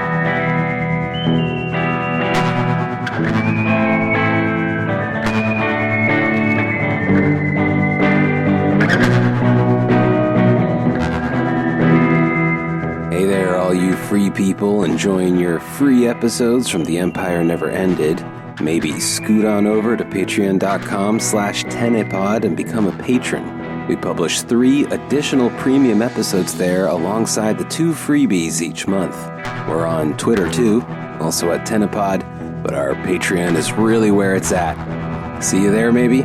Hey there, all you free people enjoying your free episodes from The Empire Never Ended. Maybe scoot on over to patreon.com/tenepod and become a patron. We publish 3 additional premium episodes there alongside the 2 freebies each month. We're on Twitter too, also at Tenepod, but our Patreon is really where it's at. See you there, maybe?